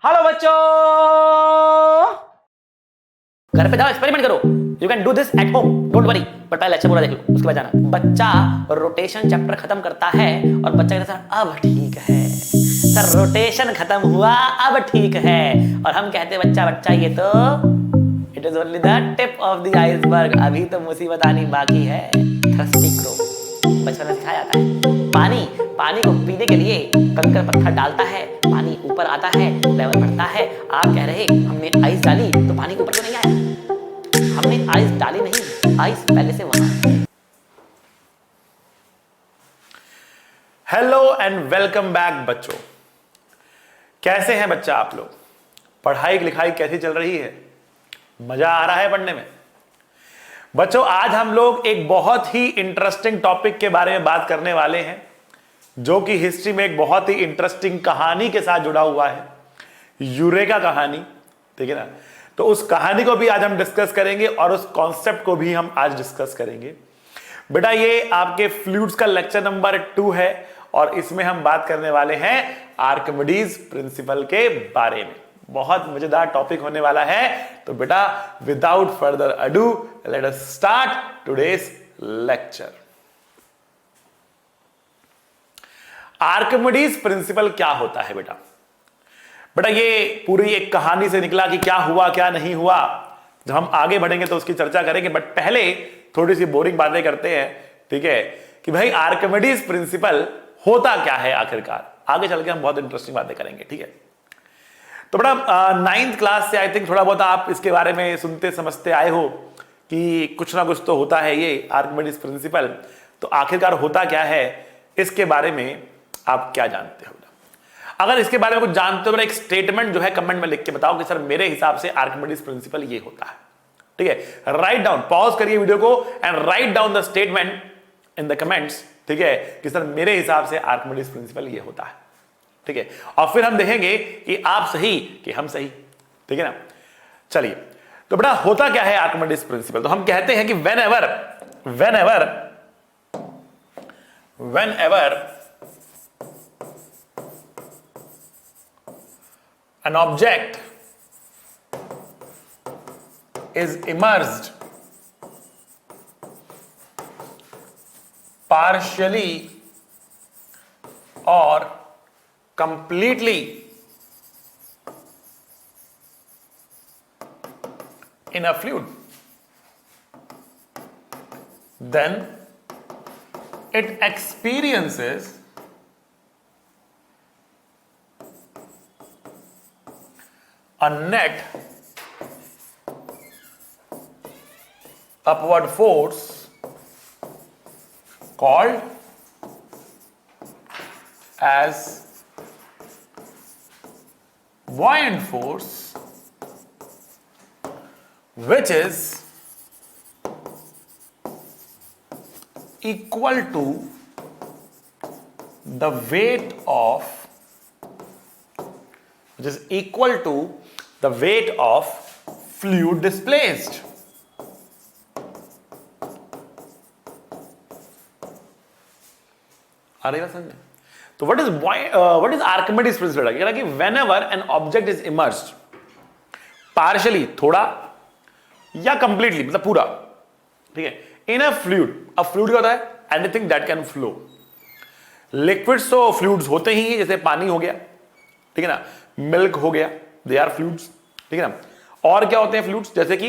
Hello बच्चों, घर पे जाओ, एक्सपेरिमेंट करो। You can do this at home, don't worry. But पहले लेक्चर पूरा देख लो, उसके बाद जाना। बच्चा रोटेशन चैप्टर खत्म करता है और बच्चा कहता है सर अब ठीक है, सर रोटेशन खत्म हुआ अब ठीक है। और हम कहते हैं बच्चा बच्चा ये तो it is only the tip of the iceberg, अभी तो मुसीबत आनी बाकी है। थ्रस्टी क्रो बचपन में सिखाया जाता है। पानी पानी को पीने के लिए कंकर पत्थर डालता है, पानी ऊपर आता है, लेवल बढ़ता है। आप कह रहे हमने आइस डाली तो पानी ऊपर क्यों नहीं आया? हमने आइस डाली नहीं, आइस पहले से वहां है। हेलो एंड वेलकम बैक बच्चों। कैसे हैं बच्चा आप लोग? पढ़ाई लिखाई कैसी चल रही है? मजा आ रहा है पढ़ने में? बच्चों आज हम लोग एक बहुत ही इंटरेस्टिंग टॉपिक के बारे में बात करने वाले हैं, जो कि हिस्ट्री में एक बहुत ही इंटरेस्टिंग कहानी के साथ जुड़ा हुआ है, यूरेका कहानी। ठीक है ना? तो उस कहानी को भी आज हम डिस्कस करेंगे और उस कॉन्सेप्ट को भी हम आज डिस्कस करेंगे। बेटा ये आपके फ्लूइड्स का लेक्चर नंबर 2 है और इसमें हम बात करने वाले हैं आर्किमिडीज प्रिंसिपल के बारे में। बहुत मजेदार टॉपिक होने वाला है। तो बेटा without further ado let us start today's lecture. Archimedes principal क्या होता है बेटा? बेटा ये पूरी एक कहानी से निकला कि क्या हुआ क्या नहीं हुआ। जब हम आगे बढ़ेंगे तो उसकी चर्चा करेंगे, बट पहले थोड़ी सी बोरिंग बातें करते हैं। ठीक है कि भाई आर्किमिडीज प्रिंसिपल होता क्या है आखिरकार। आगे चल के हम बहुत इंटरेस्टिंग बातें करेंगे। ठीक है, तो बेटा 9th क्लास से आई थिंक थोड़ा बहुत आप इसके बारे में सुनते समझते आए हो कि कुछ ना कुछ तो होता है ये आर्किमिडीज प्रिंसिपल। तो आखिरकार होता क्या है, इसके बारे में आप क्या जानते हो? अगर इसके बारे में कुछ जानते हो, एक स्टेटमेंट जो है कमेंट में लिख के बताओ कि सर मेरे हिसाब से आर्किमिडीज प्रिंसिपल ये होता है। ठीक है, राइट डाउन, पॉज करिए वीडियो को and write down the statement in the comments. ठीक है, कि सर मेरे हिसाब से आर्किमिडीज प्रिंसिपल ये होता है। ठीक है, और फिर हम देखेंगे कि आप सही कि हम सही। ठीक है ना? चलिए, तो बेटा होता क्या है आर्किमिडीज प्रिंसिपल? तो हम कहते हैं कि whenever an object is immersed partially or completely in a fluid, then it experiences a net upward force called as buoyant force, which is equal to the weight of fluid displaced. आ रही बात समझे? तो what is Archimedes principle? कह रहा कि whenever an object is immersed partially, थोड़ा, या completely मतलब पूरा, ठीक है, in a fluid. अब fluid क्या होता है? Anything that can flow. Liquids तो fluids होते ही हैं, जैसे पानी हो गया, ठीक है ना, मिल्क हो गया, दे आर फ्लूइड्स। ठीक है ना? और क्या होते हैं फ्लूइड्स? जैसे कि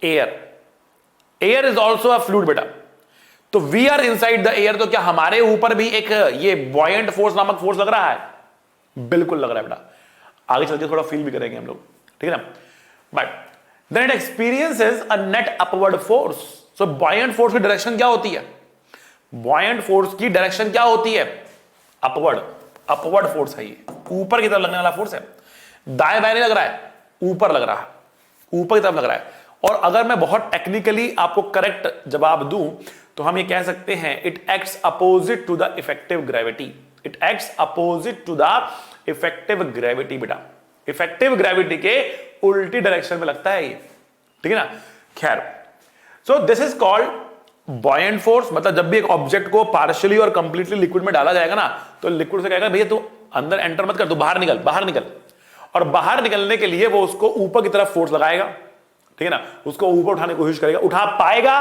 air is also a fluid बेटा। तो we are inside the air, तो क्या हमारे ऊपर भी एक ये बॉयंट फोर्स नामक फोर्स लग रहा है? बिल्कुल लग रहा है बेटा। आगे चल के थोड़ा फील भी करेंगे हम लोग। ठीक है ना? But then it experiences a net upward force. So buoyant force की डायरेक्शन क्या होती है? बॉयंट फोर्स की डायरेक्शन क्या होती है? अपवर्ड फोर्स है, ये ऊपर की तरफ लगने वाला फोर्स है। दाएं बाएं नहीं लग रहा है, ऊपर लग रहा है, ऊपर की तरफ लग रहा है। और अगर मैं बहुत टेक्निकली आपको करेक्ट जवाब दूं तो हम ये कह सकते हैं it acts opposite to the effective gravity. It acts opposite to the effective gravity बेटा। इफेक्टिव ग्रेविटी के उल्टी डायरेक्शन में लगता है ये। ठीक है ना? खैर, so this is called buoyant force. मतलब जब भी एक ऑब्जेक्ट को पार्शियली और कंप्लीटली लिक्विड में डाला जाएगा ना, तो लिक्विड से कहेगा भैया तू अंदर एंटर मत कर, तू बाहर निकल, बाहर निकल। और बाहर निकलने के लिए वो उसको ऊपर की तरफ फोर्स लगाएगा, ठीक है ना, उसको ऊपर उठाने की कोशिश करेगा। उठा पाएगा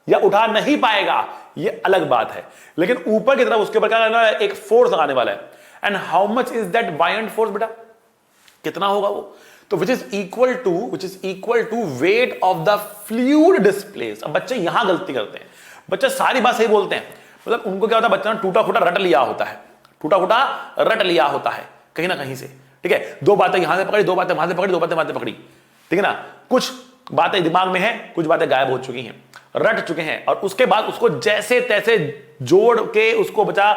या उठा नहीं पाएगा ये अलग बात है, लेकिन ऊपर की तरफ उसके ऊपर क्या करना है, एक फोर्स लगाने वाला है। And how much is that buoyant force बेटा, कितना होगा वो, तो which is equal to weight of the fluid displace. अब बच्चे यहां गलती करते हैं, बच्चे सारी बात सही बोलते हैं, मतलब उनको क्या होता है, बच्चा टूटा फूटा रट लिया होता है, टूटा फूटा रट लिया होता है कहीं ना कहीं से, ठीक है। दो बातें यहां से पकड़ी, दो बातें वहां से पकड़ी, दो बातें वहां से पकड़ी, ठीक है ना। कुछ बातें दिमाग में है, कुछ बातें गायब हो चुकी हैं, रट चुके हैं, और उसके बाद उसको जैसे तैसे जोड़ के उसको बचा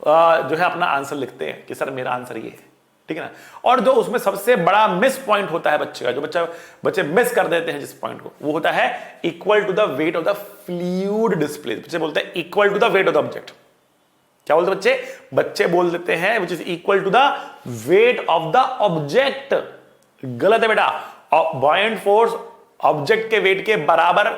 जो है अपना आंसर लिखते हैं कि सर मेरा आंसर ये है, ठीक है ना। और जो उसमें सबसे बड़ा मिस पॉइंट होता है बच्चे का, जो बच्चे मिस कर देते हैं जिस पॉइंट को, वो होता है equal to the weight of the fluid displace. बच्चे बोलते हैं equal to the weight of the object. क्या बोलते बच्चे, बच्चे बोल देते हैं which is equal to the weight of the object. गलत है बेटा, बॉयंट फोर्स ऑब्जेक्ट के वेट के बराबर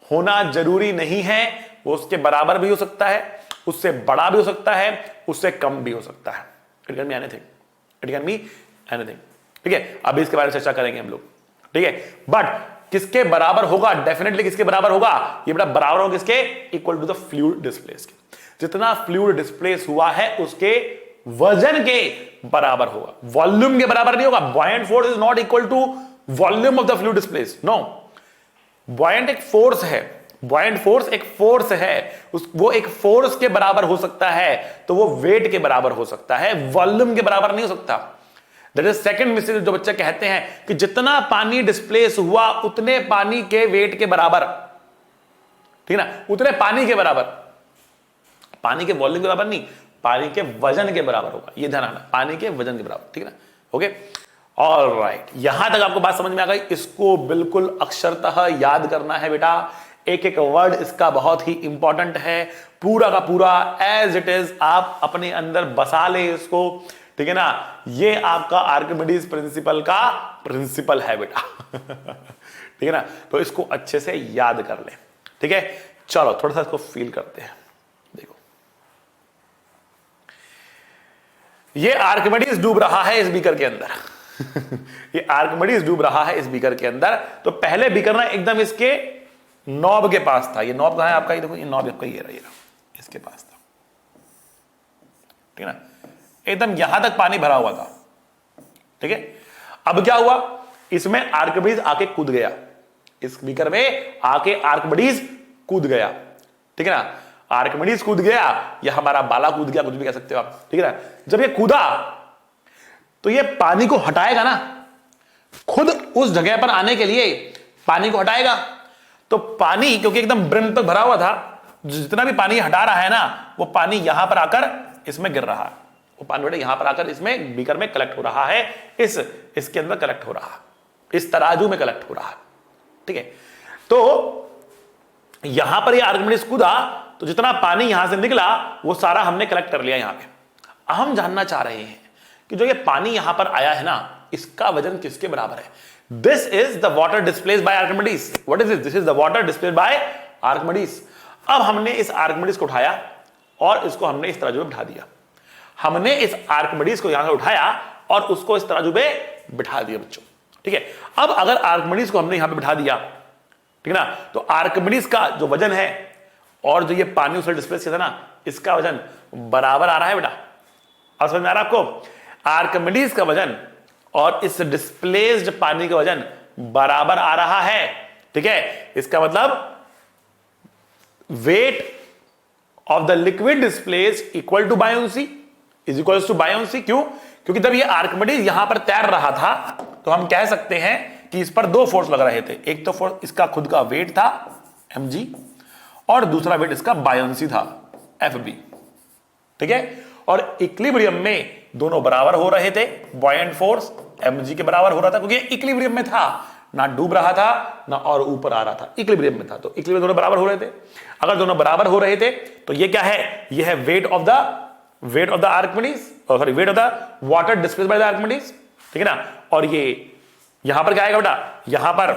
होना जरूरी नहीं है, वो उसके बराबर भी हो सकता है, उससे बड़ा भी हो सकता है, उससे कम भी हो सकता है। It can be anything, it can be anything, ठीक है। अभी इसके बारे में चर्चा करेंगे हम लोग, ठीक है। बट किसके बराबर होगा, डेफिनेटली किसके बराबर होगा, ये बेटा बराबर होगा किसके, equal to the fluid displace के। जितना फ्लूइड डिस्प्लेस हुआ है उसके वजन के बराबर होगा, वॉल्यूम के बराबर नहीं होगा। Buoyant force is not equal to volume of the fluid displace, no. Buoyant एक फोर्स है, बॉयंट फोर्स एक फोर्स है, वो एक फोर्स के बराबर हो सकता है, तो वो वेट के बराबर हो सकता है, वॉल्यूम के बराबर नहीं हो सकता। दैट इज सेकंड मिस्टेक जो बच्चे कहते हैं कि जितना पानी डिस्प्लेस हुआ उतने पानी के वेट के बराबर, ठीक है ना, उतने पानी के बराबर, पानी के वॉल्यूम के बराबर नहीं, पानी के वजन के बराबर होगा, ये ध्यान रखना, पानी के वजन के बराबर, ठीक है ना। ओके, ऑलराइट, यहां तक आपको बात समझ में आ गई। इसको बिल्कुल अक्षरतः याद करना है बेटा, एक एक वर्ड इसका बहुत ही इंपॉर्टेंट है, पूरा का पूरा एज इट इज आप अपने अंदर बसा ले इसको, ठीक है ना। ये आपका आर्किमिडीज प्रिंसिपल का प्रिंसिपल है बेटा ठीक है ना, तो इसको अच्छे से याद कर ले, ठीक है। चलो थोड़ा सा इसको फील करते हैं। देखो, ये आर्किमिडीज डूब रहा है इस बीकर के अंदर ये आर्किमिडीज डूब रहा है इस बीकर के अंदर। तो पहले बीकर ना एकदम इसके नॉब के पास था। ये नॉब कहां है आपका, ये देखो, ये नॉब आपका ये रहा, इसके पास था, ठीक है ना। एकदम यहां तक पानी भरा हुआ था, ठीक है। अब क्या हुआ, इसमें आर्किमिडीज आके कूद गया, इस बीकर में आके आर्किमिडीज कूद गया, ठीक है ना। आर्किमिडीज कूद गया या हमारा बाला कूद गया, कुछ भी कह सकते हो आप, ठीक है ना। जब ये कूदा तो ये पानी को हटाएगा ना, खुद उस जगह पर आने के लिए पानी को हटाएगा। तो पानी क्योंकि एकदम ब्रिम तक भरा हुआ था, जितना भी पानी हटा रहा है ना, वो पानी यहां पर आकर इसमें गिर रहा है, वो पानी बेटा यहां पर आकर इसमें बीकर में कलेक्ट हो रहा है, इसके अंदर कलेक्ट हो रहा है, इस तराजू में कलेक्ट हो रहा है, ठीक है। तो यहां पर ये आर्किमिडीज कूदा तो जितना पानी यहां से निकला वो सारा हमने कलेक्ट कर लिया यहां पे। हम जानना चाह रहे हैं कि जो ये पानी यहां पर आया है ना, इसका वजन किसके बराबर है। This is the water displaced by Archimedes. What is this is the water displaced by Archimedes. अब हमने इस आर्किमिडीज को उठाया और इसको हमने इस तराजू में बिठा दिया। हमने इस आर्किमिडीज को यहां से उठाया और उसको इस तराजू पे बिठा दिया बच्चों, ठीक है। अब अगर आर्किमिडीज को हमने यहां पे बिठा दिया, ठीक है ना, तो आर्किमिडीज का जो वजन है और जो ये पानी उसे डिस्प्लेस किया था ना, इसका वजन बराबर आ रहा है बेटा। अब समझ में आ रहा है आपको, आर्किमिडीज का वजन और इस डिस्प्लेस्ड पानी का वजन बराबर आ रहा है, ठीक है। इसका मतलब weight of the liquid displaced equal to buoyancy is equals to buoyancy. क्यों, क्योंकि जब ये आर्किमिडीज यहां पर तैर रहा था तो हम कह सकते हैं कि इस पर दो फोर्स लग रहे थे। एक तो फोर्स इसका खुद का वेट था mg, और दूसरा वेट इसका बायोंसी था Fb, ठीक है। और इक्विलिब्रियम में दोनों बराबर हो रहे थे, बॉयंट फोर्स mg के बराबर हो रहा था क्योंकि इक्विलिब्रियम में था, ना डूब रहा था ना और ऊपर आ रहा था, इक्विलिब्रियम में था, तो इक्विलिब्रियम दोनों बराबर हो रहे थे। अगर दोनों बराबर हो रहे थे तो ये क्या है, ये है weight of the Archimedes, sorry wait of the water displaced by the Archimedes, ठीक है ना। और ये यहां पर क्या आएगा बेटा, यहां पर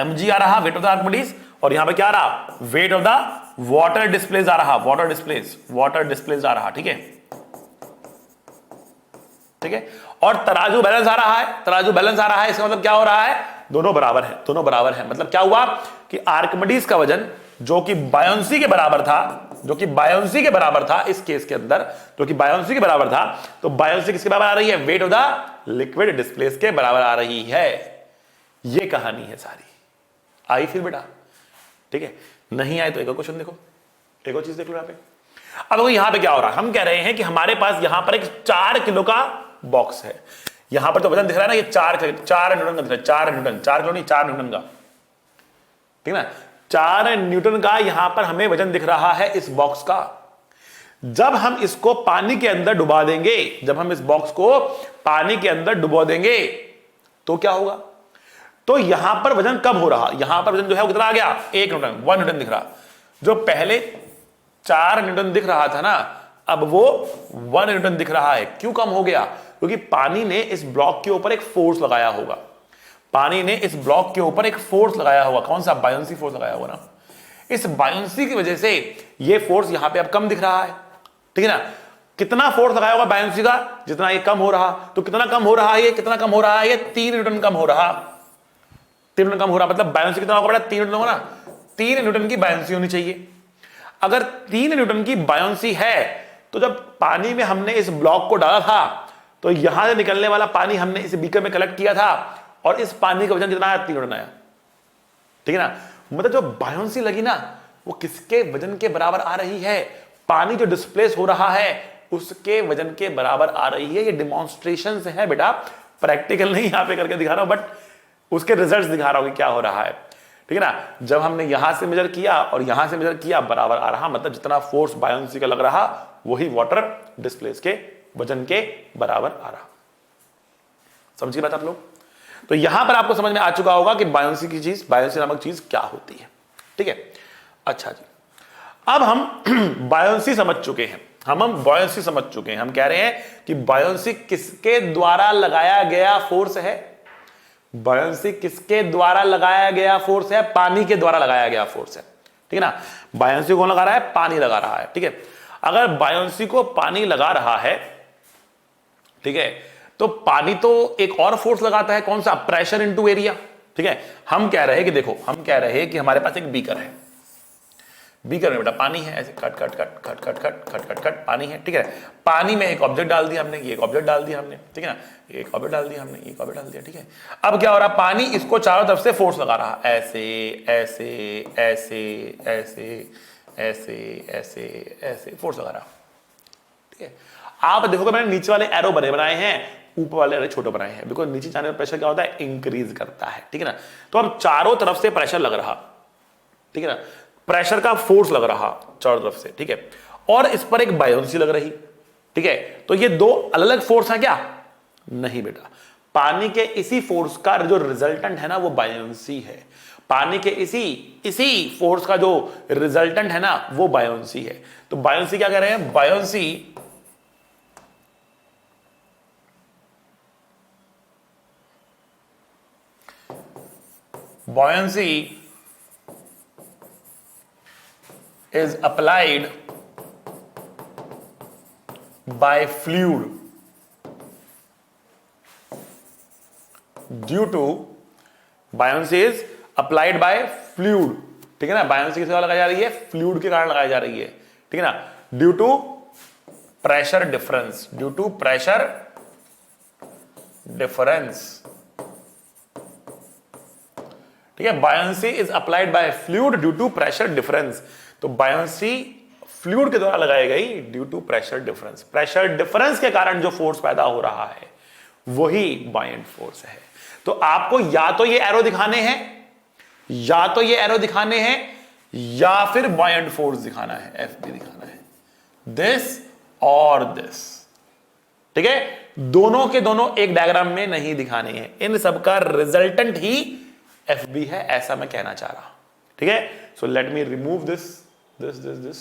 mg आ रहा, वेट ऑफ द आर्किमिडीज, और यहां पर क्या आ रहा, weight of the water displace आ रहा, वाटर डिस्प्लेस आ रहा, ठीक है। ठीक है। और तराजू बैलेंस आ रहा है, तराजू बैलेंस आ रहा है, इसका मतलब क्या हो रहा है, दोनों बराबर है, दोनों बराबर है। मतलब क्या हुआ कि आर्किमिडीज का वजन जो कि बायोंसी के बराबर था, जो कि बायोंसी के बराबर था इस केस के अंदर, जो कि बायोंसी के बराबर था, तो बायोंसी किसके बराबर आ रही है, weight of the liquid displace के बराबर आ रही है। ये कहानी है सारी। आई फिर बेटा, ठीक है। नहीं आए तो एक और क्वेश्चन देखो, एक और चीज देख लो यहां पे। अब देखो यहां पे क्या हो रहा है, हम कह रहे हैं कि हमारे पास यहां पर एक 4 किलो का बॉक्स है, यहां पर तो वजन दिख रहा है ना, ये 4 न्यूटन का दिख रहा है, 4 न्यूटन, 4 किलो नहीं 4 न्यूटन का, ठीक है ना, 4 न्यूटन का यहां पर हमें वजन दिख रहा है इस बॉक्स का। जब हम इसको पानी के अंदर डुबा देंगे, जब हम इस बॉक्स को पानी के अंदर डुबा देंगे तो क्या होगा, तो यहां पर वजन कम हो रहा, यहां पर वजन जो है वो कितना आ गया, 1 न्यूटन, 1 न्यूटन दिख रहा। जो पहले 4 न्यूटन दिख रहा था ना, अब वो 1 न्यूटन दिख रहा है। क्यों कम हो गया, क्योंकि पानी ने इस ब्लॉक के ऊपर एक फोर्स लगाया होगा, पानी ने इस ब्लॉक के ऊपर एक फोर्स लगाया होगा। कौन सा, बायोंसी फोर्स लगाया होगा ना। इस बायोंसी की वजह से ये फोर्स यहां पे अब कम दिख रहा है, ठीक है ना। कितना फोर्स लगाया होगा बायोंसी का, जितना ये कम हो रहा, तो कितना कम हो रहा है ये, कितना कम हो रहा है ये, 3 न्यूटन कम हो रहा, 3 न्यूटन कम हो रहा। मतलब बायोंसी कितना होगा बेटा, 3 न्यूटन होगा ना, 3 न्यूटन की बायोंसी होनी चाहिए। अगर 3 न्यूटन की बायोंसी है तो जब पानी में हमने इस ब्लॉक को डाला था तो यहां से निकलने वाला पानी हमने इस बीकर में कलेक्ट किया था और इस पानी का वजन कितना आया, 3 न्यूटन आया, ठीक है ना। मतलब जो बायोंसी लगी ना वो किसके वजन के बराबर आ रही है, पानी जो डिस्प्लेस हो रहा है उसके वजन के बराबर आ रही है। ये डिमॉन्स्ट्रेशन से है बेटा, प्रैक्टिकल नहीं यहां पे करके दिखा रहा हूं, बट उसके रिजल्ट्स दिखा रहा हूं कि क्या हो रहा है, ठीक है ना। जब हमने यहां से मेजर किया और यहां से मेजर किया बराबर आ रहा, मतलब जितना फोर्स बायोंसी का लग रहा वही वाटर डिस्प्लेस के वजन के बराबर आ रहा। समझिए बात आप लोग। तो यहां पर आपको समझ में आ चुका होगा कि बायोंसी की चीज, बायोंसी नामक चीज क्या होती है, ठीक है। अच्छा जी, अब हम बायोंसी समझ चुके हैं, हम बायोंसी समझ चुके हैं। हम कह रहे हैं कि बायोंसी किसके द्वारा लगाया गया फोर्स है, बायोंसी किसके द्वारा लगाया गया फोर्स है, पानी के द्वारा लगाया गया फोर्स है, ठीक है ना। बायोंसी कौन लगा रहा है, पानी लगा रहा है, ठीक है। अगर बायोंसी को पानी लगा रहा है, ठीक है, तो पानी तो एक और फोर्स लगाता है, कौन सा, प्रेशर इनटू एरिया, ठीक है। हम कह रहे हैं कि देखो, हम कह रहे हैं कि हमारे पास एक बीकर है, बीकर में बेटा पानी है, ऐसे cut cut cut cut cut cut cut cut cut पानी है, ठीक है। पानी में एक ऑब्जेक्ट डाल दिया हमने, ये एक ऑब्जेक्ट डाल दिया हमने, ठीक है ना, एक ऑब्जेक्ट डाल दिया हमने, एक ऑब्जेक्ट डाल दिया, ठीक है। अब क्या हो रहा, पानी इसको चारों तरफ से फोर्स लगा रहा, ऐसे ऐसे ऐसे ऐसे ऐसे ऐसे ऐसे फोर्स लगा रहा, ठीक है। आप देखोगे मैंने नीचे वाले एरो बड़े बनाए हैं, ऊपर वाले एरो छोटे बनाए हैं, बिकॉज नीचे जाने पर प्रेशर क्या होता है, इंक्रीज करता है, ठीक है ना। तो अब चारों तरफ से प्रेशर लग रहा, ठीक है ना, प्रेशर का फोर्स लग रहा चारों तरफ से, ठीक है। और इस पर एक बायोंसी लग रही, ठीक है। तो ये दो अलग अलग फोर्स हैं क्या, नहीं बेटा, पानी के इसी फोर्स का जो रिजल्टेंट है ना वो बायोंसी है। पानी के इसी फोर्स का जो रिजल्टेंट है ना वो बायोंसी है। तो बायोंसी क्या कह रहे हैं, buoyancy is applied by fluid due to, buoyancy is applied by fluid, ठीक है ना। बायोंसी किसके द्वारा लगाई जा रही है, फ्लूइड के कारण लगाई जा रही है, ठीक है ना। Due to pressure difference, due to pressure difference, ठीक है। Buoyancy is applied by fluid due to pressure difference. तो बायोंसी फ्लूइड के द्वारा लगाई गई due to pressure difference. Pressure difference के कारण जो फोर्स पैदा हो रहा है वही बायंट फोर्स है। तो आपको या तो ये एरो दिखाने हैं, या तो ये एरो दिखाने हैं, या फिर बायंट फोर्स दिखाना है, एफबी दिखाना है, दिस और दिस, ठीक है। दोनों के दोनों एक डायग्राम में नहीं दिखाने हैं, इन सबका रिजल्टेंट ही एफबी है, ऐसा मैं कहना चाह रहा, ठीक है। So let me remove this this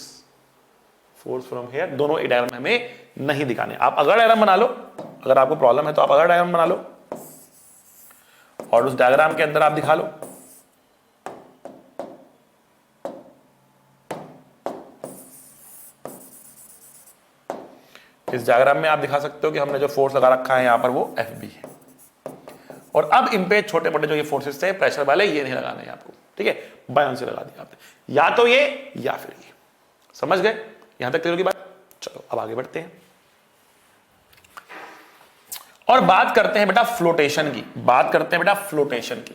force from here. दोनों एक डायग्राम हमें नहीं दिखाने। आप अगर डायग्राम बना लो, अगर आपको प्रॉब्लम है तो आप अगर डायग्राम बना लो और उस डायग्राम के अंदर आप दिखा लो। इस डायग्राम में आप दिखा सकते हो कि हमने जो फोर्स लगा रखा है यहां पर वो FB है, और अब इन पे छोटे मोटे जो ये फोर्सेस थे प्रेशर वाले, ये नहीं लगाने हैं आपको, ठीक है, बायोंसी लगा दिया आपने, या तो ये या फिर ये। समझ गए यहां तक क्लियर की बात? चलो अब आगे बढ़ते हैं और बात करते हैं बेटा फ्लोटेशन की। बात करते हैं बेटा फ्लोटेशन की।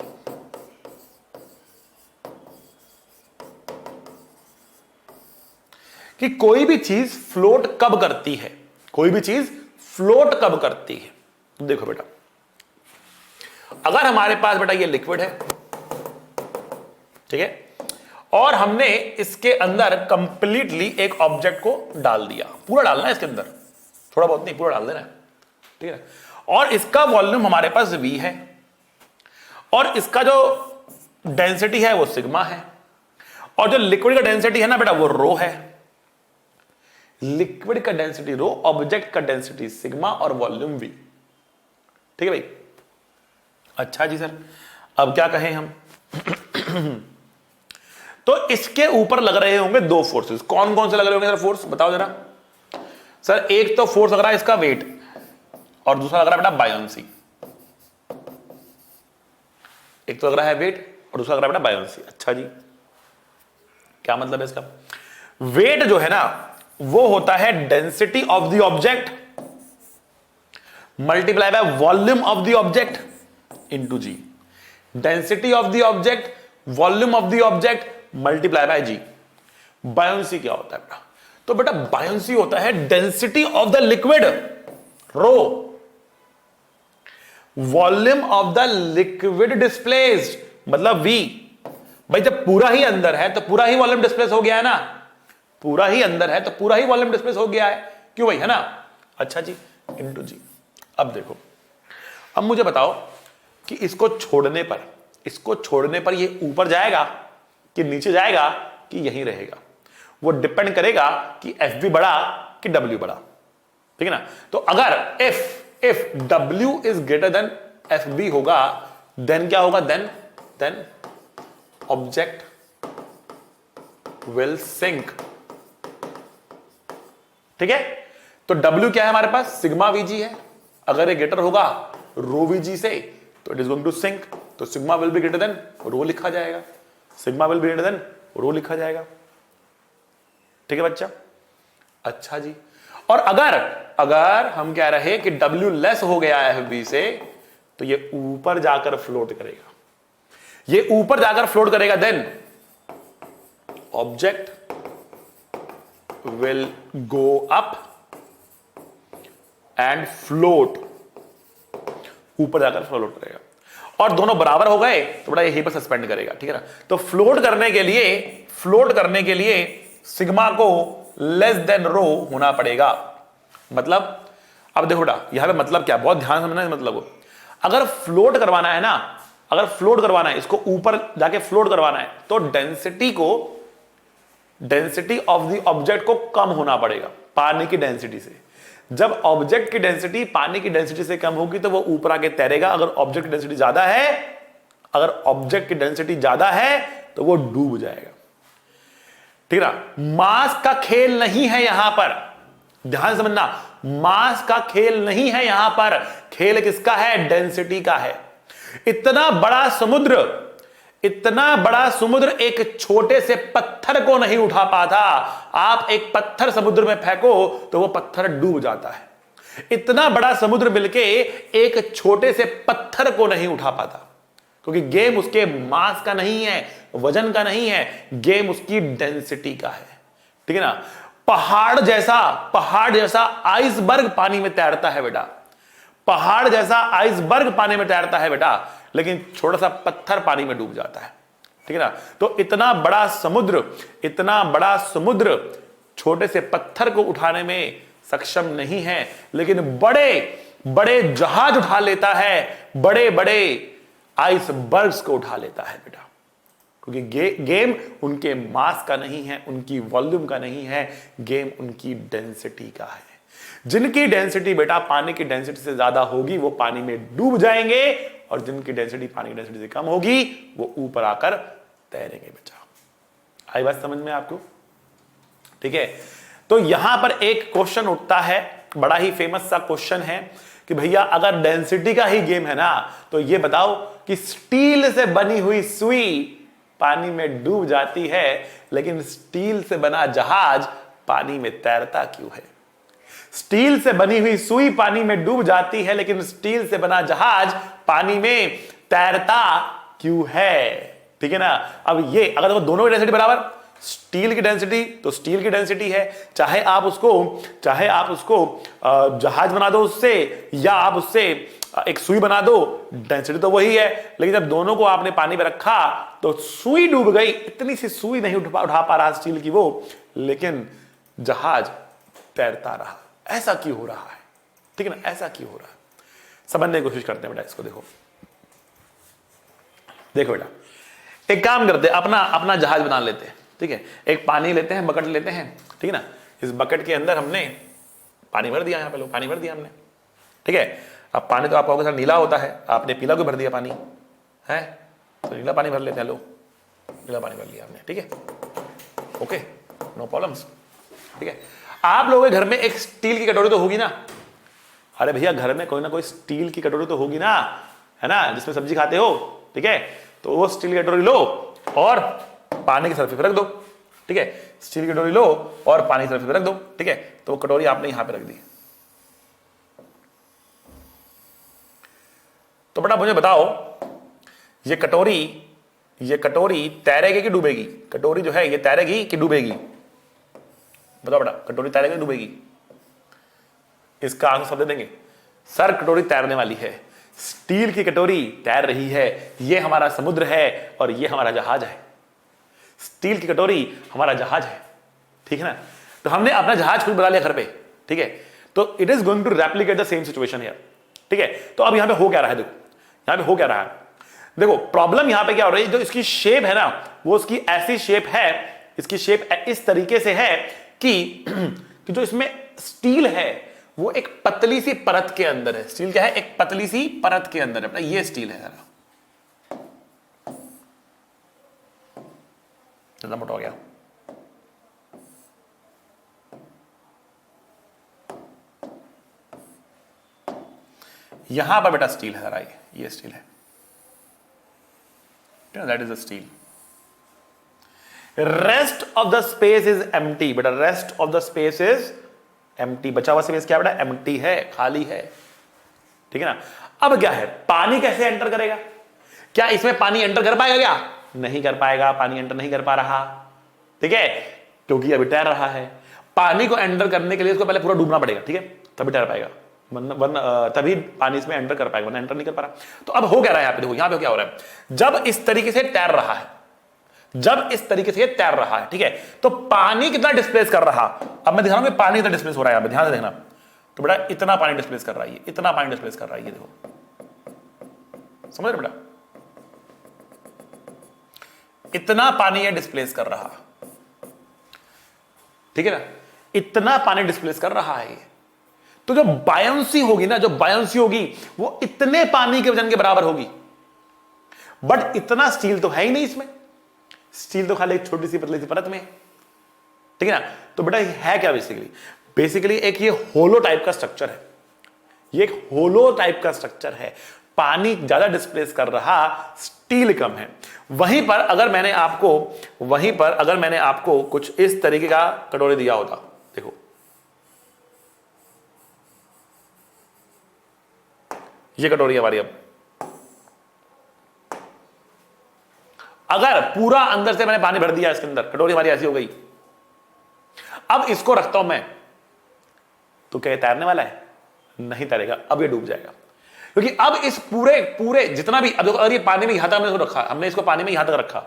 कि कोई भी चीज फ्लोट कब करती है, कोई भी चीज फ्लोट कब करती है। देखो बेटा, अगर हमारे पास बेटा ये लिक्विड है, ठीक है, और हमने इसके अंदर कंप्लीटली एक ऑब्जेक्ट को डाल दिया, पूरा डालना है इसके अंदर, थोड़ा बहुत नहीं, पूरा डाल देना है, ठीक है, और इसका वॉल्यूम हमारे पास V है, और इसका जो डेंसिटी है वो सिग्मा है, और जो लिक्विड का डेंसिटी है ना बेटा वो रो है। लिक्विड का डेंसिटी रो, ऑब्जेक्ट का डेंसिटी सिग्मा और वॉल्यूम V, ठीक है भाई। अच्छा जी सर, अब क्या कहें हम? तो इसके ऊपर लग रहे होंगे दो फोर्सेस। कौन कौन से लग रहे होंगे सर फोर्स, बताओ जरा। सर एक तो फोर्स लग रहा है इसका वेट, और दूसरा लग रहा है बेटा बायोंसी। एक तो लग रहा है वेट और दूसरा लग रहा है बेटा बायोंसी। अच्छा जी, क्या मतलब है इसका? वेट जो है ना वो होता है density of the object multiply by volume of the object into G. Density of the object, volume of the object multiply by G. Buoyancy क्या होता है बेटा? तो बेटा बायोंसी होता है density of the liquid rho, volume of the liquid displaced मतलब V। भाई जब पूरा ही अंदर है तो पूरा ही वॉल्यूम डिस्प्लेस हो गया है ना, पूरा ही अंदर है तो पूरा ही वॉल्यूम डिस्प्लेस हो गया है, क्यों भाई, है ना। अच्छा जी, इनटू जी। अब देखो, अब मुझे बताओ कि इसको छोड़ने पर ये ऊपर जाएगा कि नीचे जाएगा कि यहीं रहेगा। वो डिपेंड करेगा कि FB बड़ा कि W बड़ा, ठीक है ना। तो अगर if W is greater than FB होगा, देन क्या होगा? देन ऑब्जेक्ट विल सिंक, ठीक है। तो W क्या है हमारे पास? सिग्मा VG है। अगर ये ग्रेटर होगा रो VG से तो it is going to sink, तो sigma will be greater than rho लिखा जाएगा, sigma will be greater than rho लिखा जाएगा, ठीक है बच्चा। अच्छा जी, और अगर हम कह रहे कि W लेस हो गया है FB से तो ये ऊपर जाकर फ्लोट करेगा, ये ऊपर जाकर फ्लोट करेगा, then object will go up and float, ऊपर जाकर फ्लोट करेगा। और दोनों बराबर हो गए तो बड़ा यहीं पर सस्पेंड करेगा, ठीक है ना। तो फ्लोट करने के लिए सिग्मा को लेस देन रो होना पड़ेगा। मतलब अब देखो बेटा यहां पे मतलब क्या, बहुत ध्यान समझना है मतलब को। अगर फ्लोट करवाना है ना, अगर फ्लोट करवाना है, इसको ऊपर जाके फ्लोट करवाना है, तो डेंसिटी ऑफ द ऑब्जेक्ट को कम होना पड़ेगा पानी की डेंसिटी से। जब ऑब्जेक्ट की डेंसिटी पानी की डेंसिटी से कम होगी तो वो ऊपर आके तैरेगा। अगर ऑब्जेक्ट की डेंसिटी ज्यादा है, तो वो डूब जाएगा, ठीक है ना। मास का खेल नहीं है यहां पर, ध्यान समझना, मास का खेल नहीं है यहां पर, खेल किसका है? डेंसिटी का है। इतना बड़ा समुद्र एक छोटे से पत्थर को नहीं उठा पाता। आप एक पत्थर समुद्र में फेंको तो वो पत्थर डूब जाता है। इतना बड़ा समुद्र मिलके एक छोटे से पत्थर को नहीं उठा पाता, क्योंकि गेम उसके मास का नहीं है, वजन का नहीं है, गेम उसकी डेंसिटी का है, ठीक है ना। पहाड़ जैसा आइसबर्ग पानी में तैरता है बेटा, पहाड़ जैसा आइसबर्ग पानी में तैरता है बेटा, लेकिन छोटा सा पत्थर पानी में डूब जाता है, ठीक है ना। तो इतना बड़ा समुद्र छोटे से पत्थर को उठाने में सक्षम नहीं है, लेकिन बड़े जहाज उठा लेता है, बड़े आइसबर्ग्स को उठा लेता है बेटा, क्योंकि गेम उनके मास का नहीं है, उनकी वॉल्यूम का नहीं है, गेम उनकी डेंसिटी का है। जिनकी डेंसिटी बेटा पानी की डेंसिटी से ज्यादा होगी वो पानी में डूब जाएंगे, और जिनकी डेंसिटी पानी की डेंसिटी से कम होगी वो ऊपर आकर तैरेंगे बच्चा। आई बात समझ में आपको? ठीक है। तो यहां पर एक क्वेश्चन उठता है बड़ा ही फेमस सा क्वेश्चन है कि भैया अगर डेंसिटी का ही गेम है ना तो ये बताओ कि स्टील से बनी हुई सुई पानी में डूब जाती है लेकिन स्टील से बना जहाज पानी में तैरता क्यों है? स्टील से बनी हुई सुई पानी में डूब जाती है लेकिन स्टील से बना जहाज पानी में तैरता क्यों है? ठीक है ना। अब ये अगर देखो दोनों की डेंसिटी बराबर, स्टील की डेंसिटी तो स्टील की डेंसिटी है, चाहे आप उसको जहाज बना दो उससे या आप उससे एक सुई बना दो, डेंसिटी तो वही है। लेकिन जब दोनों को आपने पानी में रखा तो सुई डूब गई, इतनी सी सुई नहीं उठा पा रहा स्टील की वो, लेकिन जहाज तैरता रहा। ऐसा क्यों हो रहा है? ठीक है ना, ऐसा क्यों हो रहा है? समझने की कोशिश करते हैं बेटा इसको। देखो बेटा, एक काम करते हैं, अपना जहाज बना लेते हैं। ठीक है, एक पानी लेते हैं, बकेट लेते हैं। ठीक है ना, इस बकेट के अंदर हमने पानी भर दिया, यहां पे लो पानी भर दिया हमने। ठीक है, अब पानी तो आप कहोगे सर नीला होता है, आपने पीला क्यों भर दिया पानी है? तो नीला पानी भर लेते हैं, लो नीला पानी भर लिया हमने। ठीक है, ओके, नो प्रॉब्लम्स। ठीक है, आप लोगों के घर में एक स्टील की कटोरी तो होगी ना? अरे भैया घर में कोई ना कोई स्टील की कटोरी तो होगी ना, है ना, जिसमें सब्जी खाते हो। ठीक है, तो वो स्टील की कटोरी लो और पानी की सरफेस पे रख दो। ठीक है, स्टील की कटोरी लो और पानी की सरफेस पे रख दो। ठीक है, तो वो कटोरी आपने यहां पे रख दी। तो बेटा मुझे बताओ, ये कटोरी तैरेगी कि डूबेगी? कटोरी जो है ये तैरेगी कि डूबेगी? बताओ बेटा, कटोरी तैरेगी कि डूबेगी? इसका आंसर सब दे देंगे, सर कटोरी तैरने वाली है। स्टील की कटोरी तैर रही है, ये हमारा समुद्र है और ये हमारा जहाज है। स्टील की कटोरी हमारा जहाज है। ठीक है ना, तो हमने अपना जहाज खुद बना लिया घर पे। ठीक है, तो it is going to replicate the same situation here. ठीक है, तो अब यहां पे हो क्या रहा है? देखो यहां पे हो क्या रहा है, देखो प्रॉब्लम यहां पे क्या हो रही है, जो इसकी शेप है ना वो उसकी ऐसी शेप है, इसकी शेप इस तरीके से है कि जो इसमें स्टील है वो एक पतली सी परत के अंदर है। स्टील क्या है? एक पतली सी परत के अंदर है। ये स्टील है, ज्यादा मोटा हो गया। यहां पर बेटा स्टील है, जरा ये स्टील है, that is the steel. Rest of the space is empty बेटा, rest of the space is empty. बचा हुआ स्पेस क्या बेटा? एम्प्टी है, खाली है। ठीक है ना, अब क्या है, पानी कैसे एंटर करेगा? क्या इसमें पानी एंटर कर पाएगा? क्या नहीं कर पाएगा, पानी एंटर नहीं कर पा रहा। ठीक है, क्योंकि अभी तैर रहा है। पानी को एंटर करने के लिए इसको पहले पूरा डूबना पड़ेगा। ठीक है, तभी तैर पाएगा, तभी पानी इसमें एंटर कर पाएगा, वरना एंटर नहीं कर पा रहा। तो अब हो क्या रहा है? यहां पे देखो, यहां पे क्या हो रहा है, जब इस तरीके से तैर रहा है, ठीक है, तो पानी कितना डिस्प्लेस कर रहा? अब मैं दिखा रहा हूं कि पानी कितना डिस्प्लेस हो रहा है, यहां पे ध्यान से देखना। तो बेटा इतना पानी डिस्प्लेस कर रहा है, इतना पानी डिस्प्लेस कर रहा है, ये देखो, समझ रहे बेटा, इतना पानी ये डिस्प्लेस कर रहा। ठीक है ना, इतना पानी डिस्प्लेस कर रहा है। तो जो बायंसी होगी ना, जो बायंसी होगी वो इतने पानी के वजन के बराबर होगी। बट इतना स्टील तो है ही नहीं इसमें, स्टील तो खाली एक छोटी सी पतली सी परत में। ठीक है ना, तो बेटा है क्या बेसिकली एक ये होलो टाइप का स्ट्रक्चर है। ये एक होलो टाइप का स्ट्रक्चर है, पानी ज्यादा डिस्प्लेस कर रहा, स्टील कम है। वहीं पर अगर मैंने आपको कुछ इस तरीके का कटोरी दिया होता, देखो ये कटोरी हमारी, अब अगर पूरा अंदर से मैंने पानी भर दिया इसके अंदर, कटोरी हमारी ऐसी हो गई। अब इसको रखता हूं मैं, तो क्या तैरने वाला है? नहीं तैरेगा, अब ये डूब जाएगा। क्योंकि अब इस पूरे जितना भी, अब देखो अगर ये पानी में यहां तक हमने इसको पानी में यहां तक रखा,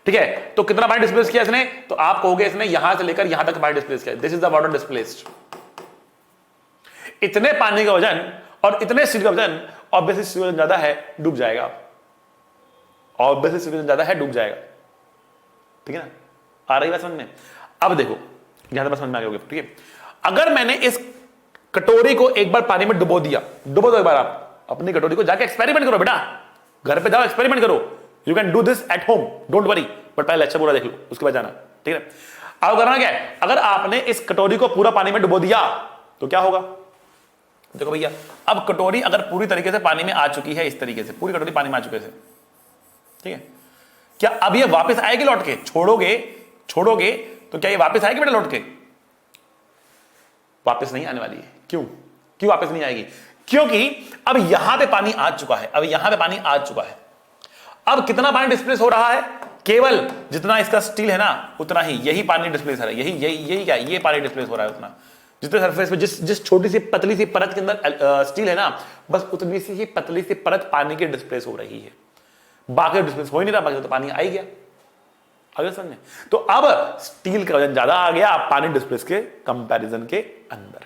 ठीक है, तो कितना पानी डिस्प्लेस किया इसने? तो आप कहोगे इसने यहां से लेकर यहां तक पानी डिस्प्लेस किया। This is the water displaced. इतने पानी का वजन और इतने स्टील का वजन, ऑब्वियसली स्टील वजन ज्यादा है, डूब जाएगा। ऑब्वियसली स्टील वजन ज्यादा है, डूब जाएगा। ठीक है ना, आ रही बात समझ में? अब देखो यहां तक समझ में आ गया। ठीक है, अगर मैंने इस कटोरी को एक बार पानी में डुबो दिया, डुबो दो एक बार आप अपनी कटोरी को, जाके एक्सपेरिमेंट करो बेटा, घर पे जाओ एक्सपेरिमेंट करो। You can do this at home, don't worry, but पहले लेक्चर पूरा देख लो, उसके बाद जाना। ठीक है, अब करना क्या है, अगर आपने इस कटोरी को पूरा पानी में डुबो दिया, तो क्या होगा? देखो भैया, अब कटोरी अगर पूरी तरीके से पानी में आ चुकी है, इस तरीके से पूरी कटोरी पानी में आ चुके से, ठीक है, क्या अब ये वापस आएगी लौट के? छोड़ोगे तो क्या ये वापस आएगी बेटा लौट के? वापस नहीं आने वाली है। क्यों वापस नहीं आएगी? क्योंकि अब यहां पे पानी आ चुका है, अब कितना पानी डिस्प्लेस हो रहा है? केवल जितना इसका स्टील है ना उतना ही, यही पानी डिस्प्लेस है, यही क्या, ये पानी डिस्प्लेस हो रहा है उतना, जितने सरफेस पे जिस छोटी सी पतली सी परत के अंदर स्टील है ना, बस उतनी सी ही पतली सी परत पानी की डिस्प्लेस हो रही है, बाकी डिस्प्लेस हो ही नहीं रहा, बाकी तो पानी आ ही गया। अगर समझे? तो अब स्टील का वजन ज्यादा आ गया पानी डिस्प्लेस के कंपैरिजन के अंदर।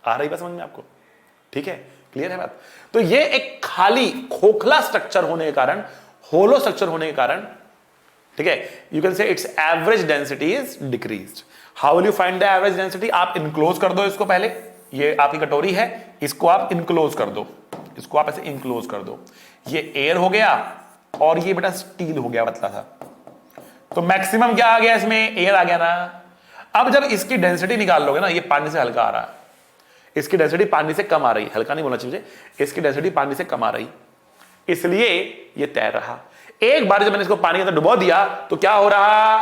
आ रही बात समझ में आपको? ठीक है, क्लियर है बात? तो ये एक खाली खोखला स्ट्रक्चर होने के कारण, होलो स्ट्रक्चर होने के कारण, ठीक है, you can say it's average density is decreased. How will you find the average density? आप इनक्लोज कर दो इसको पहले, ये आपकी कटोरी है, इसको आप इनक्लोज कर दो, इसको आप ऐसे इनक्लोज कर दो, ये एयर हो गया और ये बेटा स्टील हो गया पतला सा, तो मैक्सिमम क्या आ गया इसमें? एयर आ गया ना। अब जब इसकी डेंसिटी निकाल लोगे ना, ये पानी से हल्का आ रहा है, इसकी डेंसिटी पानी से कम आ रही, हल्का नहीं बोलना चाहिए, इसकी डेंसिटी पानी से कम आ रही, इसलिए ये तैर रहा। एक बार जब मैंने इसको पानी के अंदर डुबो दिया तो क्या हो रहा?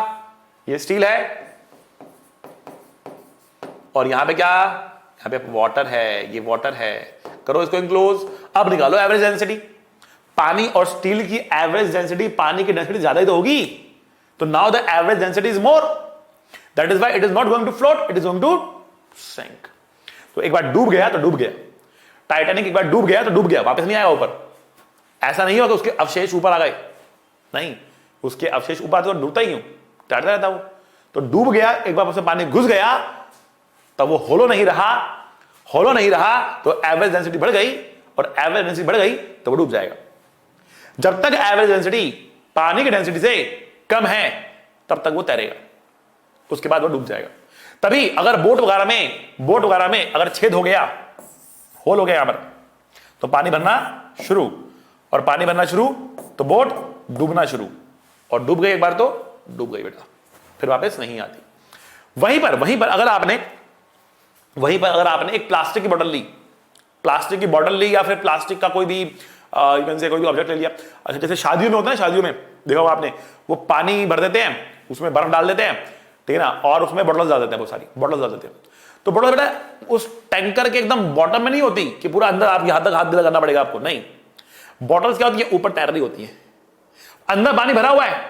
ये स्टील है और यहां पे क्या? यहां पे वाटर है, ये वाटर है, करो इसको इनक्लोज। अब निकालो एवरेज डेंसिटी। पानी और स्टील की एवरेज डेंसिटी पानी की डेंसिटी ज्यादा ही तो होगी, तो now the average density is more, that is why it is not going to float, it is going to sink. तो एक बार डूब गया तो डूब गया, टाइटैनिक एक बार डूब गया तो डूब गया, वापस नहीं आएगा ऊपर। ऐसा नहीं होगा कि उसके अवशेष ऊपर आ गए, नहीं, उसके अवशेष ऊपर तो डूबता ही हूं, तैरता रहता वो। तो डूब गया, एक बार उसमें पानी घुस गया तब वो होलो नहीं रहा, तो एवरेज डेंसिटी बढ़ गई, और एवरेज डेंसिटी बढ़ गई तो वो डूब जाएगा। जब तक एवरेज डेंसिटी पानी की डेंसिटी से कम है तब तक वो तैरेगा, उसके बाद वो डूब जाएगा। तभी अगर बोट वगैरह में अगर छेद हो गया, होल हो गया यहां पर, तो पानी भरना शुरू, और पानी भरना शुरू तो बोट डूबना शुरू, और डूब गई एक बार तो डूब गई बेटा, फिर वापस नहीं आती। वहीं पर अगर आपने एक प्लास्टिक की बोतल ली, या फिर प्लास्टिक का कोई भी कोई भी ऑब्जेक्ट ले लिया। अच्छा, जैसे शादियों में होता है, शादियों में देखा होगा आपने, वो पानी भर देते हैं, उसमें बर्फ डाल देते हैं, ठीक है ना, और उसमें बॉटल्स डाल देते हैं, बहुत सारी बॉटल्स डाल देते हैं। तो बॉटल बेटा उस टैंकर के एकदम बॉटम में नहीं होती कि पूरा अंदर आपके हाथ तक हाथ लगाना पड़ेगा आपको, नहीं। बॉटल्स क्या होती है? ऊपर तैर रही होती है, अंदर पानी भरा हुआ है,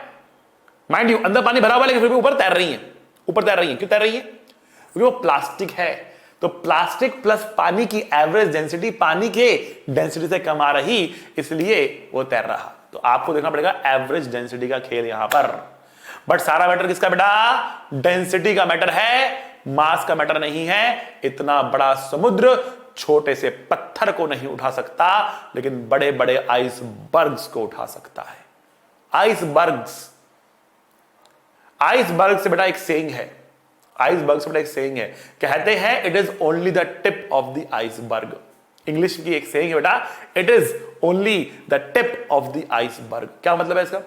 माइंड यू, अंदर पानी भरा हुआ है, लेकिन फिर भी ऊपर तैर रही है। क्यों तैर रही है? क्योंकि वो प्लास्टिक है। तो प्लास्टिक प्लस पानी की एवरेज डेंसिटी पानी के डेंसिटी से कम आ रही, इसलिए वो तैर रहा। तो आपको देखना पड़ेगा एवरेज डेंसिटी का खेल यहां पर। बट सारा मैटर किसका बेटा? डेंसिटी का मैटर है, मास का मैटर नहीं है। इतना बड़ा समुद्र छोटे से पत्थर को नहीं उठा सकता, लेकिन बड़े बड़े आइसबर्ग्स को उठा सकता है। आइसबर्ग से बेटा एक सेइंग है, कहते हैं it is only the tip of the iceberg. English की एक सेइंग है बेटा, it is only the tip of the iceberg. क्या मतलब है इसका?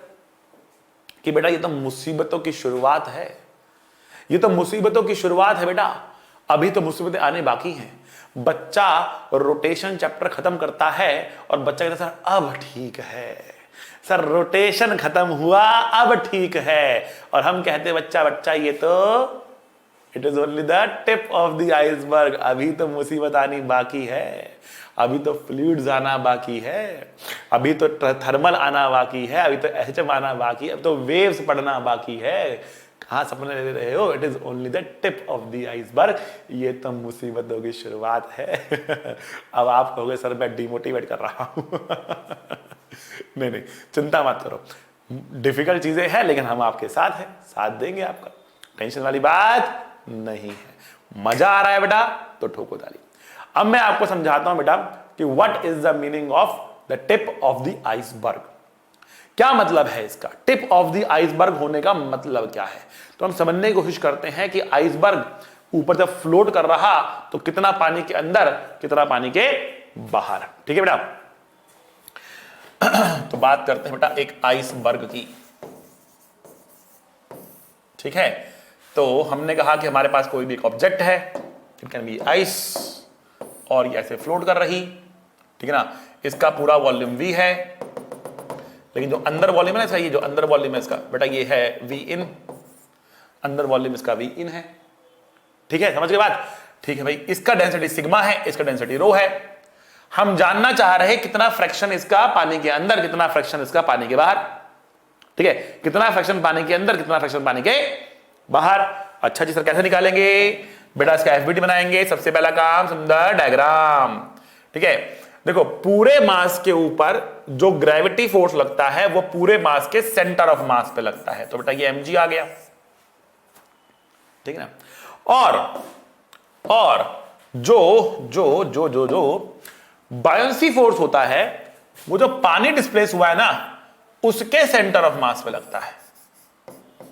कि बेटा ये तो मुसीबतों की शुरुआत है, बेटा, अभी तो मुसीबतें आने बाकी हैं। बच्चा रोटेशन चैप्टर खत्म करता है और बच्चा कहता है सर अब ठीक है, सर रोटेशन खत्म हुआ अब ठीक है, और हम कहते बच्चा ये तो it is only the tip of the iceberg, अभी तो मुसीबत आनी बाकी है, अभी तो फ्लूइड्स आना बाकी है, अभी तो थर्मल आना बाकी है, अभी तो एचएम आना बाकी है, अब तो वेव्स पड़ना बाकी है। कहां सपने ले रहे हो? It is only the tip of the iceberg, ये तो मुसीबतों की शुरुआत है। अब आप कहोगे सर मैं डिमोटिवेट कर रहा हूं। नहीं, चिंता मत करो, डिफिकल्ट चीजें हैं लेकिन हम आपके साथ हैं, साथ देंगे आपका, टेंशन वाली बात नहीं है। मजा आ रहा है बेटा तो ठोको ताली। अब मैं आपको समझाता हूं बेटा कि what is the meaning of the tip of the iceberg. क्या मतलब है इसका? टिप ऑफ द आइसबर्ग होने का मतलब क्या है? तो हम समझने की कोशिश करते हैं कि आइसबर्ग ऊपर जब फ्लोट कर रहा तो कितना पानी के अंदर, कितना पानी के बाहर। ठीक है बेटा, तो बात करते हैं बेटा एक आइसबर्ग की। ठीक है, तो हमने कहा कि हमारे पास कोई भी एक ऑब्जेक्ट है, इट कैन बी आइस, और ये ऐसे फ्लोट कर रही, ठीक है ना। इसका पूरा वॉल्यूम V है, लेकिन जो अंदर वॉल्यूम है ना इसका, ये जो अंदर वॉल्यूम है इसका बेटा ये है V इन, अंदर वॉल्यूम इसका V इन है, ठीक है, समझ के बात। ठीक है भाई, इसका डेंसिटी सिग्मा है, इसका डेंसिटी रो है। हम जानना चाह रहे हैं कितना फ्रैक्शन इसका पानी के अंदर, कितना फ्रैक्शन इसका पानी के बाहर, ठीक है, कितना फ्रैक्शन पानी के अंदर, कितना फ्रैक्शन पानी के बाहर। अच्छा जी सर, कैसे निकालेंगे बेटा, इसका एफबीटी बनाएंगे। सबसे पहला काम सुंदर डायग्राम, ठीक है। देखो, पूरे मास के ऊपर जो ग्रेविटी फोर्स लगता है वो पूरे मास के सेंटर ऑफ मास पे लगता है, तो बेटा ये mg आ गया, ठीक है ना। और जो जो जो जो जो बायोंसी फोर्स होता है वो जो पानी डिस्प्लेस हुआ है ना उसके सेंटर ऑफ मास पे लगता है।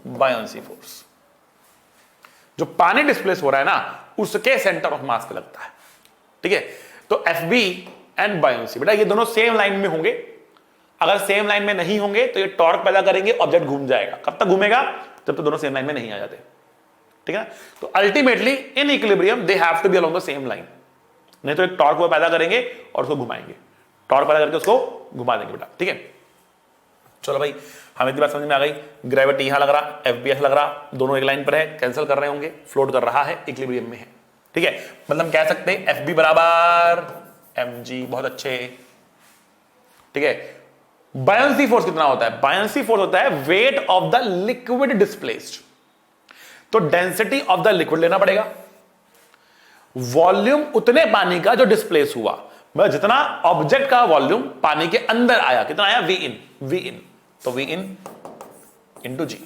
बायोंसी फोर्स जो पानी डिस्प्लेस हो रहा है ना उसके सेंटर ऑफ मास पे लगता है, ठीक है। तो एफ बी एंड बायोंसी बेटा ये दोनों सेम लाइन में होंगे। अगर सेम लाइन में नहीं होंगे तो ये टॉर्क पैदा करेंगे, ऑब्जेक्ट घूम जाएगा। कब तक घूमेगा? जब तक दोनों सेम लाइन में नहीं आ जाते, ठीक है। तो ultimately in equilibrium they have to be along the same line, नहीं तो एक टॉर्क वो पैदा करेंगे और उसको घुमाएंगे, टॉर्क पैदा करके उसको घुमा देंगे बेटा, ठीक है। चलो भाई, हमें इतनी बात समझ में आ गई। ग्रेविटी यहां लग रहा, एफबीएस लग रहा, दोनों एक लाइन पर है, कैंसिल कर रहे होंगे, फ्लोट कर रहा है, इक्विलिब्रियम में है, ठीक है। मतलब कह सकते हैं एफ बी बराबर mg, बहुत अच्छे, ठीक है। बायोंसी फोर्स कितना होता है? बायोंसी फोर्स होता है weight of the liquid displaced, तो डेंसिटी ऑफ द लिक्विड लेना पड़ेगा, वॉल्यूम उतने पानी का जो डिस्प्लेस हुआ, मतलब जितना ऑब्जेक्ट का वॉल्यूम पानी के अंदर आया, कितना आया? वी इन, तो वी इन इंटू जी,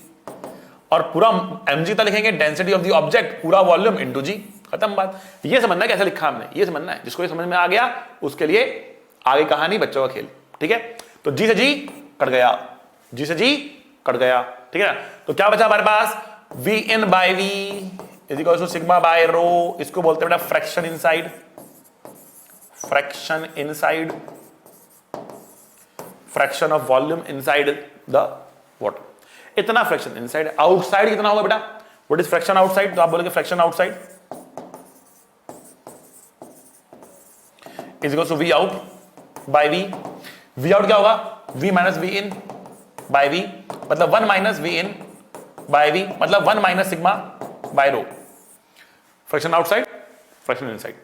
और पूरा mg तक लिखेंगे डेंसिटी ऑफ द ऑब्जेक्ट, पूरा वॉल्यूम इंटू जी, खत्म बात। ये समझना है कैसे लिखा हमने, ये समझना है। जिसको ये समझ में आ गया उसके लिए आगे कहानी बच्चों का खेल, ठीक है। तो जी से जी कट गया, जी से जी कट गया, ठीक है ना। तो क्या बचा हमारे पास? V in by V is equal to sigma by rho, इसको बोलते हैं बेटा fraction inside, fraction inside, fraction of volume inside the water. इतना फ्रैक्शन इनसाइड। आउटसाइड कितना होगा बेटा? What is fraction outside? तो आप बोलेंगे fraction outside is equal to V out by V. V out क्या होगा? V minus V in by V, मतलब 1 minus V in by V, मतलब 1 minus sigma by rho. Fraction outside, fraction inside.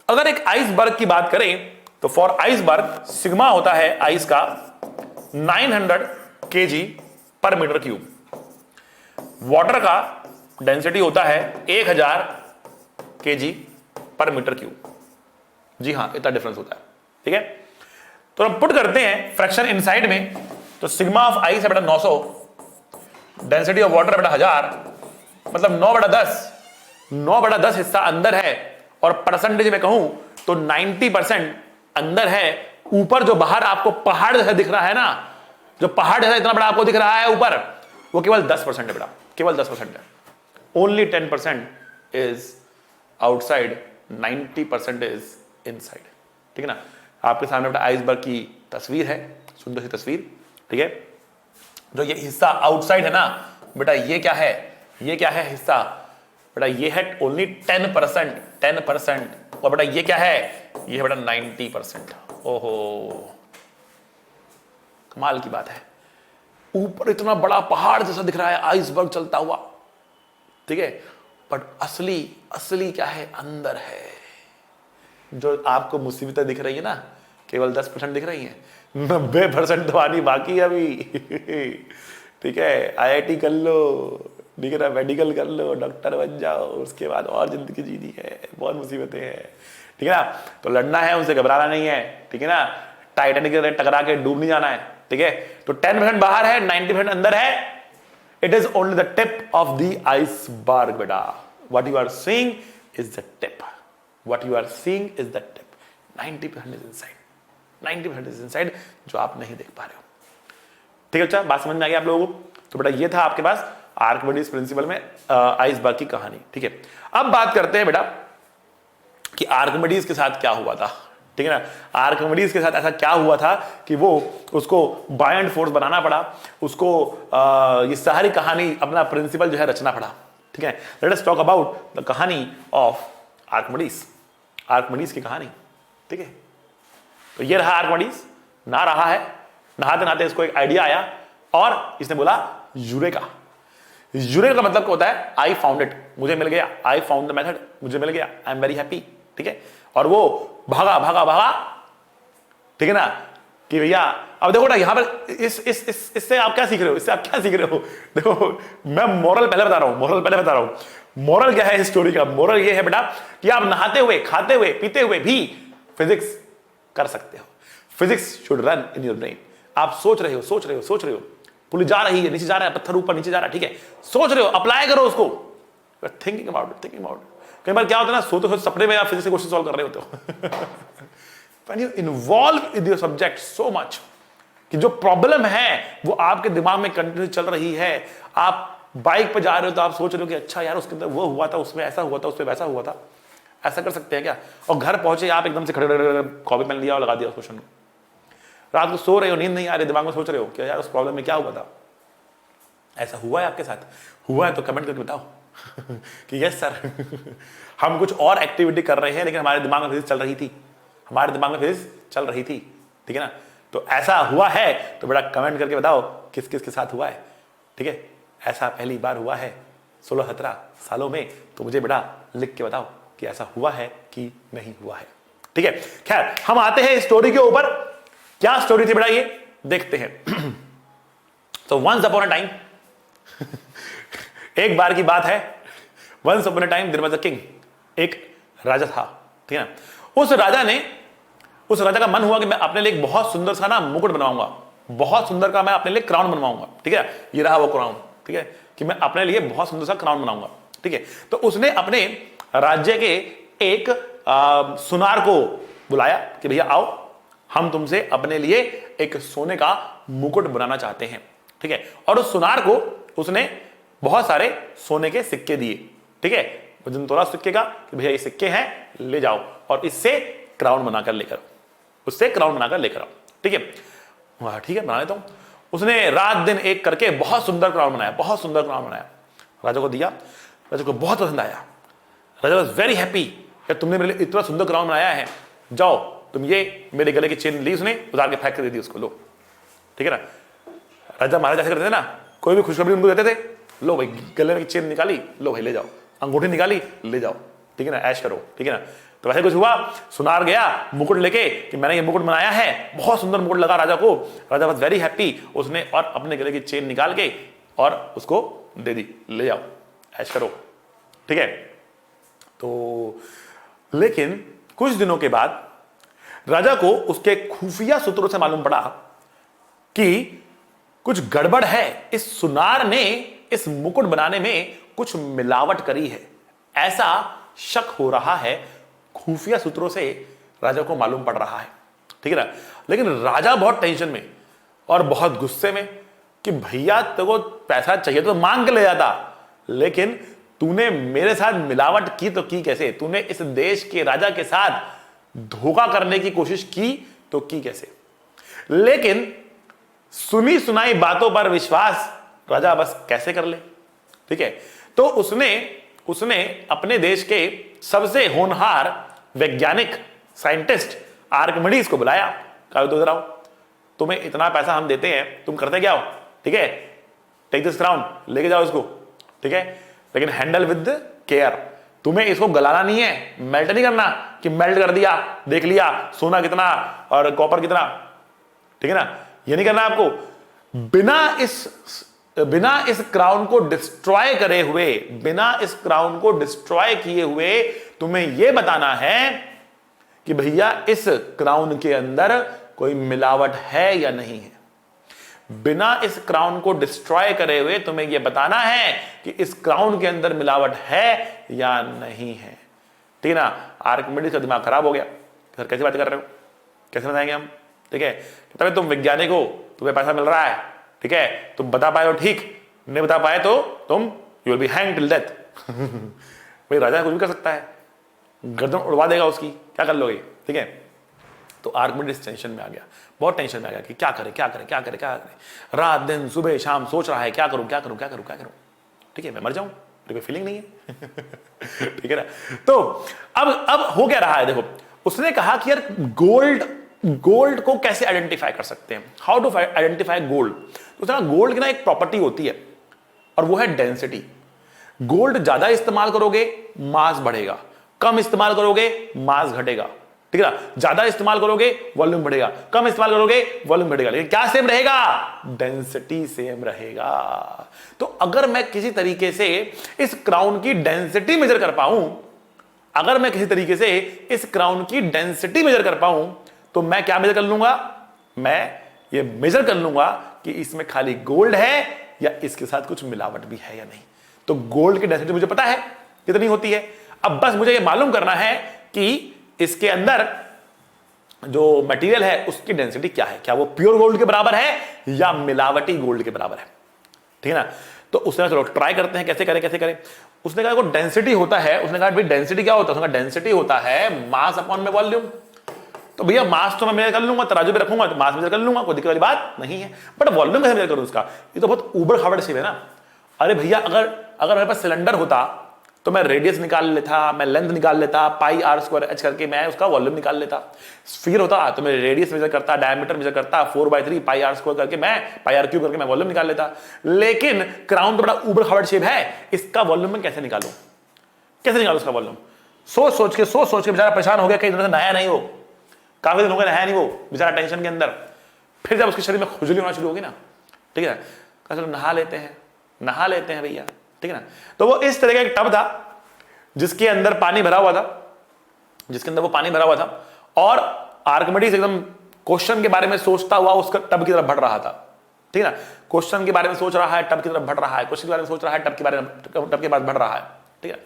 अगर एक iceberg की बात करें तो फॉर आइसबर्ग सिग्मा होता है आइस का 900 kg पर मीटर क्यूब, वाटर का डेंसिटी होता है 1000 kg पर मीटर क्यूब। जी हां, इतना डिफरेंस होता है, ठीक है। तो हम पुट करते हैं फ्रैक्शन इनसाइड में, तो सिग्मा ऑफ आइस है बेटा 900, डेंसिटी ऑफ वाटर है बेटा 1000, मतलब 9/10, 9/10 हिस्सा अंदर है, और परसेंटेज में कहूं तो 90% अंदर है। ऊपर जो बाहर आपको पहाड़ जैसा दिख रहा है ना, जो पहाड़ जैसा इतना बड़ा आपको दिख रहा है ऊपर, वो केवल 10% है बेटा, केवल 10% है। Only 10% is outside, 90% is inside, ठीक है ना। आपके सामने बेटा आइसबर्ग की तस्वीर है, सुंदर सी तस्वीर, ठीक है। जो ये हिस्सा आउटसाइड है ना बेटा, ये क्या है? ये क्या है हिस्सा बेटा? ये है ओनली 10%, 10%। और बेटा ये क्या है? ये है बेटा 90%। ओहो, कमाल की बात है। ऊपर इतना बड़ा पहाड़ जैसा दिख रहा है आइसबर्ग चलता हुआ, ठीक है, बट असली असली क्या है? अंदर है। जो आपको मुसीबतें दिख रही है ना, केवल 10% दिख रही हैं, 90% तो आनी बाकी है अभी, ठीक है। आईआईटी कर लो, ठीक है ना, मेडिकल कर लो, डॉक्टर बन जाओ, उसके बाद और जिंदगी जीनी है, बहुत मुसीबतें हैं, ठीक है ना। तो लड़ना है, उनसे घबराना नहीं है, ठीक है ना। टाइटैनिक के टकरा के डूब नहीं जाना है, ठीक है। तो 10% बाहर है, 90% अंदर है। It is only the tip of the iceberg बेटा। What you are seeing is the tip, what you are seeing is the tip. 90% is inside, 90% is inside, जो आप नहीं देख पा रहे हो, ठीक है। अच्छा, बात समझ में आ गई आप लोगों को? तो बेटा ये था आपके पास आर्किमिडीज प्रिंसिपल में आइसबर्ग की कहानी, ठीक है। अब बात करते हैं बेटा कि आर्किमिडीज के साथ क्या हुआ था, ठीक है ना। आर्किमिडीज के साथ ऐसा क्या हुआ था कि वो उसको बायंट फोर्स बनाना पड़ा, उसको ये सारी कहानी अपना प्रिंसिपल जो है रचना पड़ा, ठीक है, let us talk about the कहानी ऑफ आर्किमिडीज, आर्किमिडीज की कहानी। ठीक है, तो ये रहा आर्किमिडीज, नहा रहा है, नहाते नहाते इसको एक आइडिया आया और इसने बोला यूरेका। यूरेका का मतलब क्या होता है? आई फाउंड इट, मुझे मिल गया, आई फाउंड द मेथड, मुझे मिल गया, आई एम वेरी हैप्पी। ठीक है, और वो भागा भागा भागा, ठीक है ना, कि भैया अब देखो ना यहां पर इससे आप क्या सीख रहे हो, इससे आप क्या सीख रहे हो? देखो मैं मोरल पहले बता रहा हूं, मोरल पहले बता रहा हूं। मोरल क्या है इस स्टोरी का? मोरल ये है बेटा कि आप नहाते हुए, खाते हुए, पीते हुए भी फिजिक्स कर सकते हो। Physics should run in your brain. आप सोच रहे हो, सोच रहे हो, सोच रहे हो, पुल जा रही है, नीचे जा रहा है, पत्थर ऊपर नीचे जा रहा है, ठीक है, सोच रहे हो, अप्लाई करो उसको, thinking about it, thinking about it. कई बार क्या होता है ना, सोते सोते सपने में आप फिजिक्स के क्वेश्चन सॉल्व कर रहे होते हो। When you involve in your subject so much कि जो प्रॉब्लम है वो आपके दिमाग में कंटिन्यू चल रही है। आप बाइक पर जा रहे हो तो आप सोच रहे हो कि अच्छा यार उसके अंदर वो हुआ था, उसमें ऐसा हुआ था, उसमें वैसा हुआ था। ऐसा कर सकते हैं क्या? और घर पहुंचे आप एकदम से खड़े कॉपी पेन लिया और लगा दिया उस क्वेश्चन को। रात को सो रहे हो, नींद नहीं आ रही, दिमाग में सोच रहे हो कि यार उस प्रॉब्लम में क्या हुआ था। ऐसा हुआ है आपके साथ? हुआ है तो कमेंट करके बताओ कि यस सर हम कुछ और एक्टिविटी कर रहे हैं लेकिन हमारे दिमाग में फिजिक्स चल रही थी, हमारे दिमाग में फिजिक्स चल रही थी। ठीक है ना, तो ऐसा हुआ है तो बेटा कमेंट करके बताओ किस किस के साथ हुआ है। ठीक है, ऐसा पहली बार हुआ है 16-17 सालों में, तो मुझे बेटा लिख के बताओ कि ऐसा हुआ है कि नहीं हुआ है। ठीक है, खैर हम आते हैं स्टोरी के ऊपर। क्या स्टोरी थी बेटा ये देखते हैं। तो वंस अपॉन अ टाइम एक बार की बात है, once upon a time there was a king, एक राजा था। ठीक है ना, उस राजा का मन हुआ कि मैं अपने लिए एक बहुत सुंदर सा ना मुकुट बनवाऊंगा, बहुत सुंदर का मैं अपने लिए क्राउन बनवाऊंगा। ठीक है, ये रहा वो क्राउन। ठीक है, कि मैं अपने लिए बहुत सुंदर सा क्राउन बनाऊंगा। ठीक है, तो उसने अपने राज्य के एक सुनार को बुलाया कि भैया आओ, हम तुमसे अपने लिए एक सोने का मुकुट बनाना चाहते हैं। ठीक है, और उस सुनार को उसने बहुत सारे सोने के सिक्के दिए। ठीक है, वजन तोला सिक्के का कि भैया ये सिक्के हैं, ले जाओ और इससे क्राउन बनाकर लेकर, उससे क्राउन बनाकर लेकर आओ। ठीक है, वाह ठीक है बना लेता हूं। उसने रात दिन एक करके बहुत सुंदर क्राउन बनाया, बहुत सुंदर क्राउन बनाया, राजा को दिया। राजा को बहुत पसंद आया। राजा वाज वेरी हैप्पी कि तुमने मेरे लिए इतना सुंदर क्राउन बनाया है, जाओ तुम ये मेरे गले की चेन ली, उसने उतार के फेंक के दे दी उसको, लो। ठीक है ना, राजा महाराज ऐसे करते थे ना, कोई भी खुशखबरी उनको देते थे, लो भाई गले की चेन निकाली, लो भाई ले जाओ, अंगूठी निकाली, ले जाओ। ठीक है ना, ऐश करो। ठीक है ना, तो वैसे कुछ हुआ, सुनार गया मुकुट लेके कि मैंने ये मुकुट बनाया है, बहुत सुंदर मुकुट लगा राजा को। राजा वाज वेरी हैप्पी, उसने और अपने गले की चेन निकाल के और उसको दे दी, ले जाओ ऐश करो। ठीक है, तो लेकिन कुछ दिनों के बाद राजा को उसके खुफिया सूत्रों से मालूम पड़ा कि कुछ गड़बड़ है, इस सुनार ने इस मुकुट बनाने में कुछ मिलावट करी है, ऐसा शक हो रहा है। खुफिया सूत्रों से राजा को मालूम पड़ रहा है। ठीक है ना, लेकिन राजा बहुत टेंशन में और बहुत गुस्से में कि भैया तेको पैसा चाहिए तो मांग के ले जाता, लेकिन तूने मेरे साथ मिलावट की तो की कैसे? तूने इस देश के राजा के साथ धोखा करने की कोशिश की तो की कैसे? लेकिन सुनी सुनाई बातों पर विश्वास राजा बस कैसे कर ले। ठीक है, तो उसने अपने देश के सबसे होनहार वैज्ञानिक साइंटिस्ट आर्किमिडीज को बुलाया, कहा तो इधर आओ, तुम्हें इतना पैसा हम देते हैं, तुम करते क्या हो? ठीक है, टेक दिस क्राउन, लेके जाओ इसको। ठीक है, लेकिन हैंडल विद केयर, तुम्हें इसको गलाना नहीं है, मेल्ट नहीं करना कि मेल्ट कर दिया, देख लिया सोना कितना और कॉपर कितना। ठीक है ना, ये नहीं करना आपको। बिना इस क्राउन को डिस्ट्रॉय करे हुए, बिना इस क्राउन को डिस्ट्रॉय किए हुए तुम्हें यह बताना है कि भैया इस क्राउन के अंदर कोई मिलावट है या नहीं है। बिना इस क्राउन को डिस्ट्रॉय करे हुए तुम्हें यह बताना है कि इस क्राउन के अंदर मिलावट है या नहीं है। ठीक है ना, आर्किमिडीज का दिमाग खराब हो गया, सर कैसे बात कर रहे हो, कैसे बताएंगे हम? ठीक है, तभी तुम वैज्ञानिक हो, तुम्हें पैसा मिल रहा है, ठीक है, तुम बता पाए तो ठीक, नहीं बता पाए तो तुम you will be hang till death. भाई राजा कुछ भी कर सकता है, गर्दन उड़वा देगा उसकी, क्या कर लोगे? ठीक है, तो आर्किमिडीज टेंशन में आ गया, बहुत टेंशन में आ गया कि क्या करे क्या करे क्या करे क्या करे। रात दिन सुबह शाम सोच रहा है क्या करूं क्या करूं क्या करूं क्या करूं। ठीक है, मैं मर जाऊं, कोई फीलिंग नहीं है। ठीक है ना। तो अब हो क्या रहा है, देखो उसने कहा कि यार गोल्ड को कैसे आइडेंटिफाई कर सकते हैं, हाउ टू आइडेंटिफाई गोल्ड। तो उसने कहा गोल्ड की ना एक प्रॉपर्टी होती है और वो है डेंसिटी। गोल्ड ज्यादा इस्तेमाल करोगे मास बढ़ेगा, कम इस्तेमाल करोगे मास घटेगा, ठीक है ना। ज्यादा इस्तेमाल करोगे वॉल्यूम बढ़ेगा, कम इस्तेमाल करोगे वॉल्यूम घटेगा, लेकिन क्या सेम रहेगा, डेंसिटी सेम रहेगा। तो अगर मैं किसी तरीके से इस क्राउन की डेंसिटी मेजर कर पाऊं, अगर मैं किसी तरीके से इस क्राउन की डेंसिटी मेजर कर पाऊं, तो मैं क्या मेजर कर लूंगा, मैं ये मेजर कर लूंगा कि इसमें खाली गोल्ड है या इसके साथ कुछ मिलावट भी है या नहीं। तो गोल्ड की डेंसिटी मुझे पता है कितनी होती है, अब बस मुझे ये मालूम करना है कि इसके अंदर जो मटेरियल है उसकी डेंसिटी क्या है, क्या वो प्योर गोल्ड के बराबर है या मिलावटी गोल्ड के बराबर है, ठीक है ना। तो उसने चलो ट्राई करते हैं कैसे करें। उसने कहा डेंसिटी होता है, उसने कहा भाई डेंसिटी क्या होता है, उसने कहा डेंसिटी होता है मास अपॉन में वॉल्यूम। तो भैया मास तो मैं मेजर कर लूंगा, तराजू पे रखूंगा तो मास मेजर कर लूंगा, कोई दिक्कत वाली बात नहीं है, बट वॉल्यूम कैसे मेजर करूं उसका, ये तो बहुत ऊबड़ खाबड़ सी है ना। अरे भैया अगर मेरे पास सिलेंडर होता तो मैं रेडियस निकाल लेता, मैं लेंथ निकाल लेता, पाई आर स्क्वायर एच करके मैं उसका वॉल्यूम निकाल लेता। स्फीयर होता तो मैं रेडियस मेजर करता, डायमीटर मेजर करता, 4/3 पाई आर स्क्वायर करके मैं पाई आर क्यूब करके मैं वॉल्यूम निकाल लेता। लेकिन क्राउन तो बड़ा ऊबड़ खाबड़ शेप है, इसका वॉल्यूम मैं कैसे निकालूं, कैसे निकालूं उसका वॉल्यूम। सोच के बेचारा परेशान हो गया, कई दिनों से नहाया नहीं, वो काफी दिन हो गए नहाया नहीं, वो बेचारा टेंशन के अंदर। फिर जब उसके शरीर में खुजली होना शुरू होगी ना, ठीक है, चलो नहा लेते हैं भैया, ठीक है ना। तो वो इस तरह का एक टब था जिसके अंदर पानी भरा हुआ था, और आर्किमिडीज एकदम क्वेश्चन के बारे में सोचता हुआ उसका टब की तरफ बढ़ रहा था, ठीक है ना। क्वेश्चन के बारे में सोच रहा है, टब की तरफ बढ़ रहा है, क्वेश्चन के बारे में सोच रहा है, टब के बाद बढ़ रहा है, ठीक है।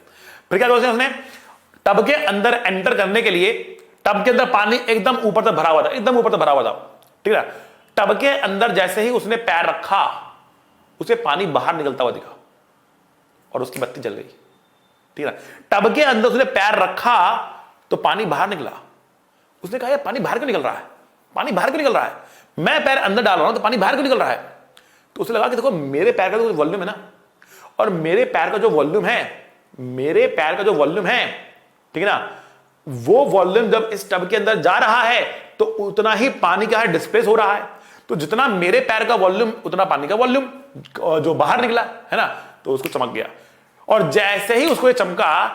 फिर क्या किया उसने, टब के अंदर एंटर करने के लिए, टब के अंदर पानी एकदम ऊपर तक भरा हुआ था, ठीक है। टब के अंदर जैसे ही उसने पैर रखा, उसे पानी बाहर निकलता हुआ दिखा और उसकी बत्ती जल गई, ठीक है। टब के अंदर उसने पैर रखा तो पानी बाहर निकला। उसने कहा यार पानी बाहर क्यों निकल रहा है, मैं पैर अंदर डाल रहा हूं तो पानी बाहर क्यों निकल रहा है। तो उसे लगा कि देखो मेरे पैर का जो वॉल्यूम है ना, और मेरे पैर का जो वॉल्यूम है, ठीक है ना, वो वॉल्यूम जब इस टब के अंदर जा रहा है तो उतना ही पानी क्या है, डिस्प्लेस हो रहा है। तो जितना मेरे पैर का वॉल्यूम उतना पानी का वॉल्यूम जो बाहर निकला है ना, तो उसको चमक गया। और जैसे ही उसको ये चमका,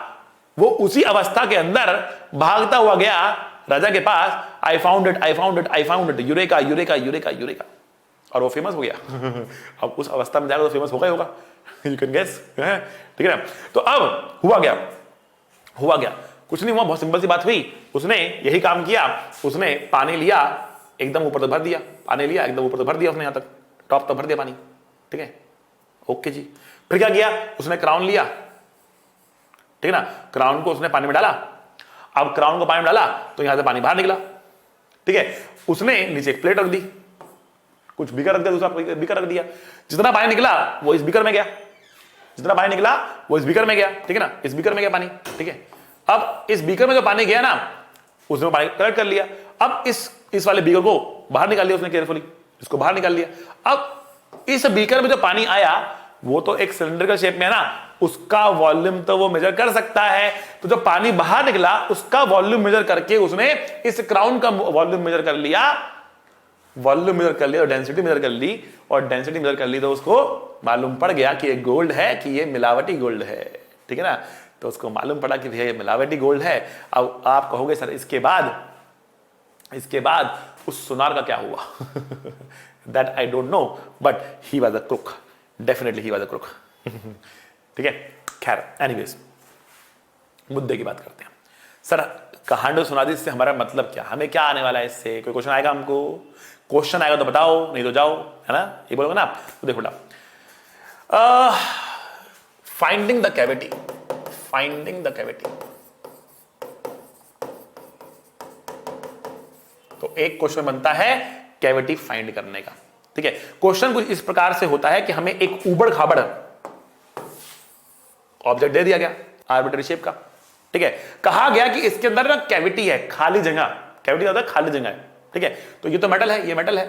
वो उसी अवस्था के अंदर भागता हुआ गया राजा के पास, आई फाउंड इट, यूरेका, और वो फेमस हो गया। अब उस अवस्था में जाकर तो फेमस होगा ही होगा, यू कैन गेस, ठीक है ना। तो अब हुआ गया कुछ नहीं हुआ, बहुत सिंपल सी बात हुई। उसने यही काम किया, उसने पानी लिया एकदम ऊपर तक भर दिया, उसने यहां तक टॉप तक भर दिया पानी, ठीक है, ओके जी। फिर क्या किया, उसने क्राउन लिया, ठीक है ना, क्राउन को उसने पानी में डाला। अब क्राउन को पानी में डाला तो यहां से पानी बाहर निकला, ठीक है। उसने नीचे एक प्लेट रख दी, कुछ बीकर रख दिया, दूसरा बीकर रख दिया। जितना पानी निकला वो इस बीकर में गया, ठीक है ना, इस बीकर में गया पानी, ठीक है। अब इस बीकर में जो पानी गया ना, उसने पानी कलेक्ट कर लिया। अब इस वाले बीकर को बाहर निकाल लिया उसने, केयरफुली इसको बाहर निकाल लिया। अब इस बीकर में जो पानी आया वो तो एक सिलेंड्रिकल शेप में है ना, उसका वॉल्यूम तो वो मेजर कर सकता है। तो जो पानी बाहर निकला उसका वॉल्यूम मेजर करके उसने इस क्राउन का वॉल्यूम मेजर कर लिया, और डेंसिटी मेजर कर ली, तो उसको मालूम पड़ गया कि ये गोल्ड है कि ये मिलावटी गोल्ड है, ठीक है ना। तो उसको मालूम पड़ा कि भैया ये मिलावटी गोल्ड है। अब आप कहोगे सर इसके बाद उस सुनार का क्या हुआ? That I don't know, but he was a crook, definitely he was a crook, ठीक है। खैर एनीवेज, मुद्दे की बात करते हैं। सर कहानी सुना दी, इससे हमारा मतलब क्या, हमें क्या आने वाला है इससे? कोई क्वेश्चन आएगा हमको? क्वेश्चन आएगा तो बताओ, नहीं तो जाओ, है ना, ये बोलोगे ना आप। तो देखो बेटा, फाइंडिंग द कैविटी, तो एक क्वेश्चन बनता है कैविटी फाइंड करने का, ठीक है। क्वेश्चन कुछ इस प्रकार से होता है कि हमें एक ऊबड़ खाबड़ ऑब्जेक्ट दे दिया गया आर्बिट्ररी शेप का, ठीक है। कहा गया कि इसके अंदर ना कैविटी है, खाली जगह, कैविटी होता है खाली जगह है, ठीक है। तो ये तो मेटल है, ये मेटल है,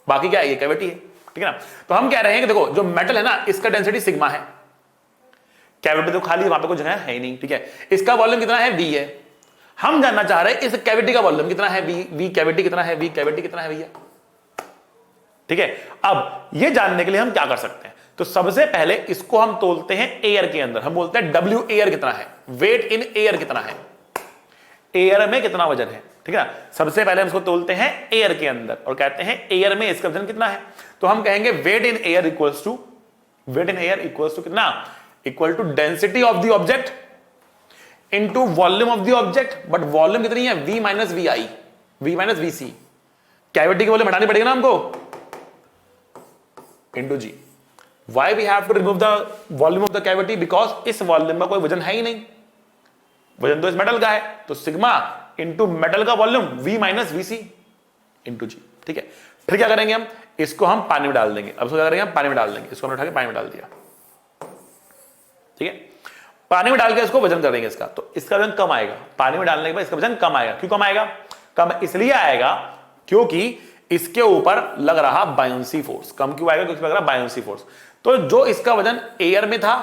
बाकी क्या है, ये कैविटी है, ठीक है ना। तो हम कह रहे हैं कि देखो जो मेटल है ना, इसका डेंसिटी सिग्मा है, कैविटी तो खाली, वहां पे कोई जगह है ही नहीं, ठीक है। इसका वॉल्यूम कितना है, V है। हम जानना चाह रहे हैं इस कैविटी का वॉल्यूम कितना है, V कैविटी कितना है, V कैविटी कितना है भैया, ठीक है। अब ये जानने के लिए हम क्या कर सकते हैं, तो सबसे पहले इसको हम तोलते हैं एयर के अंदर। हम बोलते हैं W एयर कितना है, वेट इन एयर कितना है, एयर में कितना वजन है, ठीक है। सबसे पहले हम इसको तोलते हैं एयर के अंदर और कहते हैं एयर में इसका वजन कितना है। तो हम कहेंगे weight in air equals to, weight in air equals to कितना, equal to density of the object into volume of the object. But volume कितनी है, V minus V I, V minus V C. Cavity की volume हटानी पड़ेगी ना हमको, into G। Why we have to remove the volume of the cavity? Because इस volume में कोई वजन है ही नहीं, वजन तो इस मेटल का है, तो सिग्मा इंटू मेटल का volume V minus V C into G, ठीक है। फिर क्या करेंगे हम, इसको हम पानी में डाल देंगे। अब इसको क्या करेंगे, हम पानी में डाल देंगे, इसको हमने उठा के पानी में डाल दिया, ठीक है। पानी में डाल के इसको वजन करेंगे इसका, तो इसका वजन कम आएगा। पानी में डालने के बाद इसका वजन कम आएगा। क्यों कम आएगा, कम इसलिए आएगा क्योंकि इसके ऊपर लग रहा बायोंसी फोर्स। कम क्यों आएगा, क्योंकि लग रहा बायोंसी फोर्स। तो जो इसका वजन एयर में था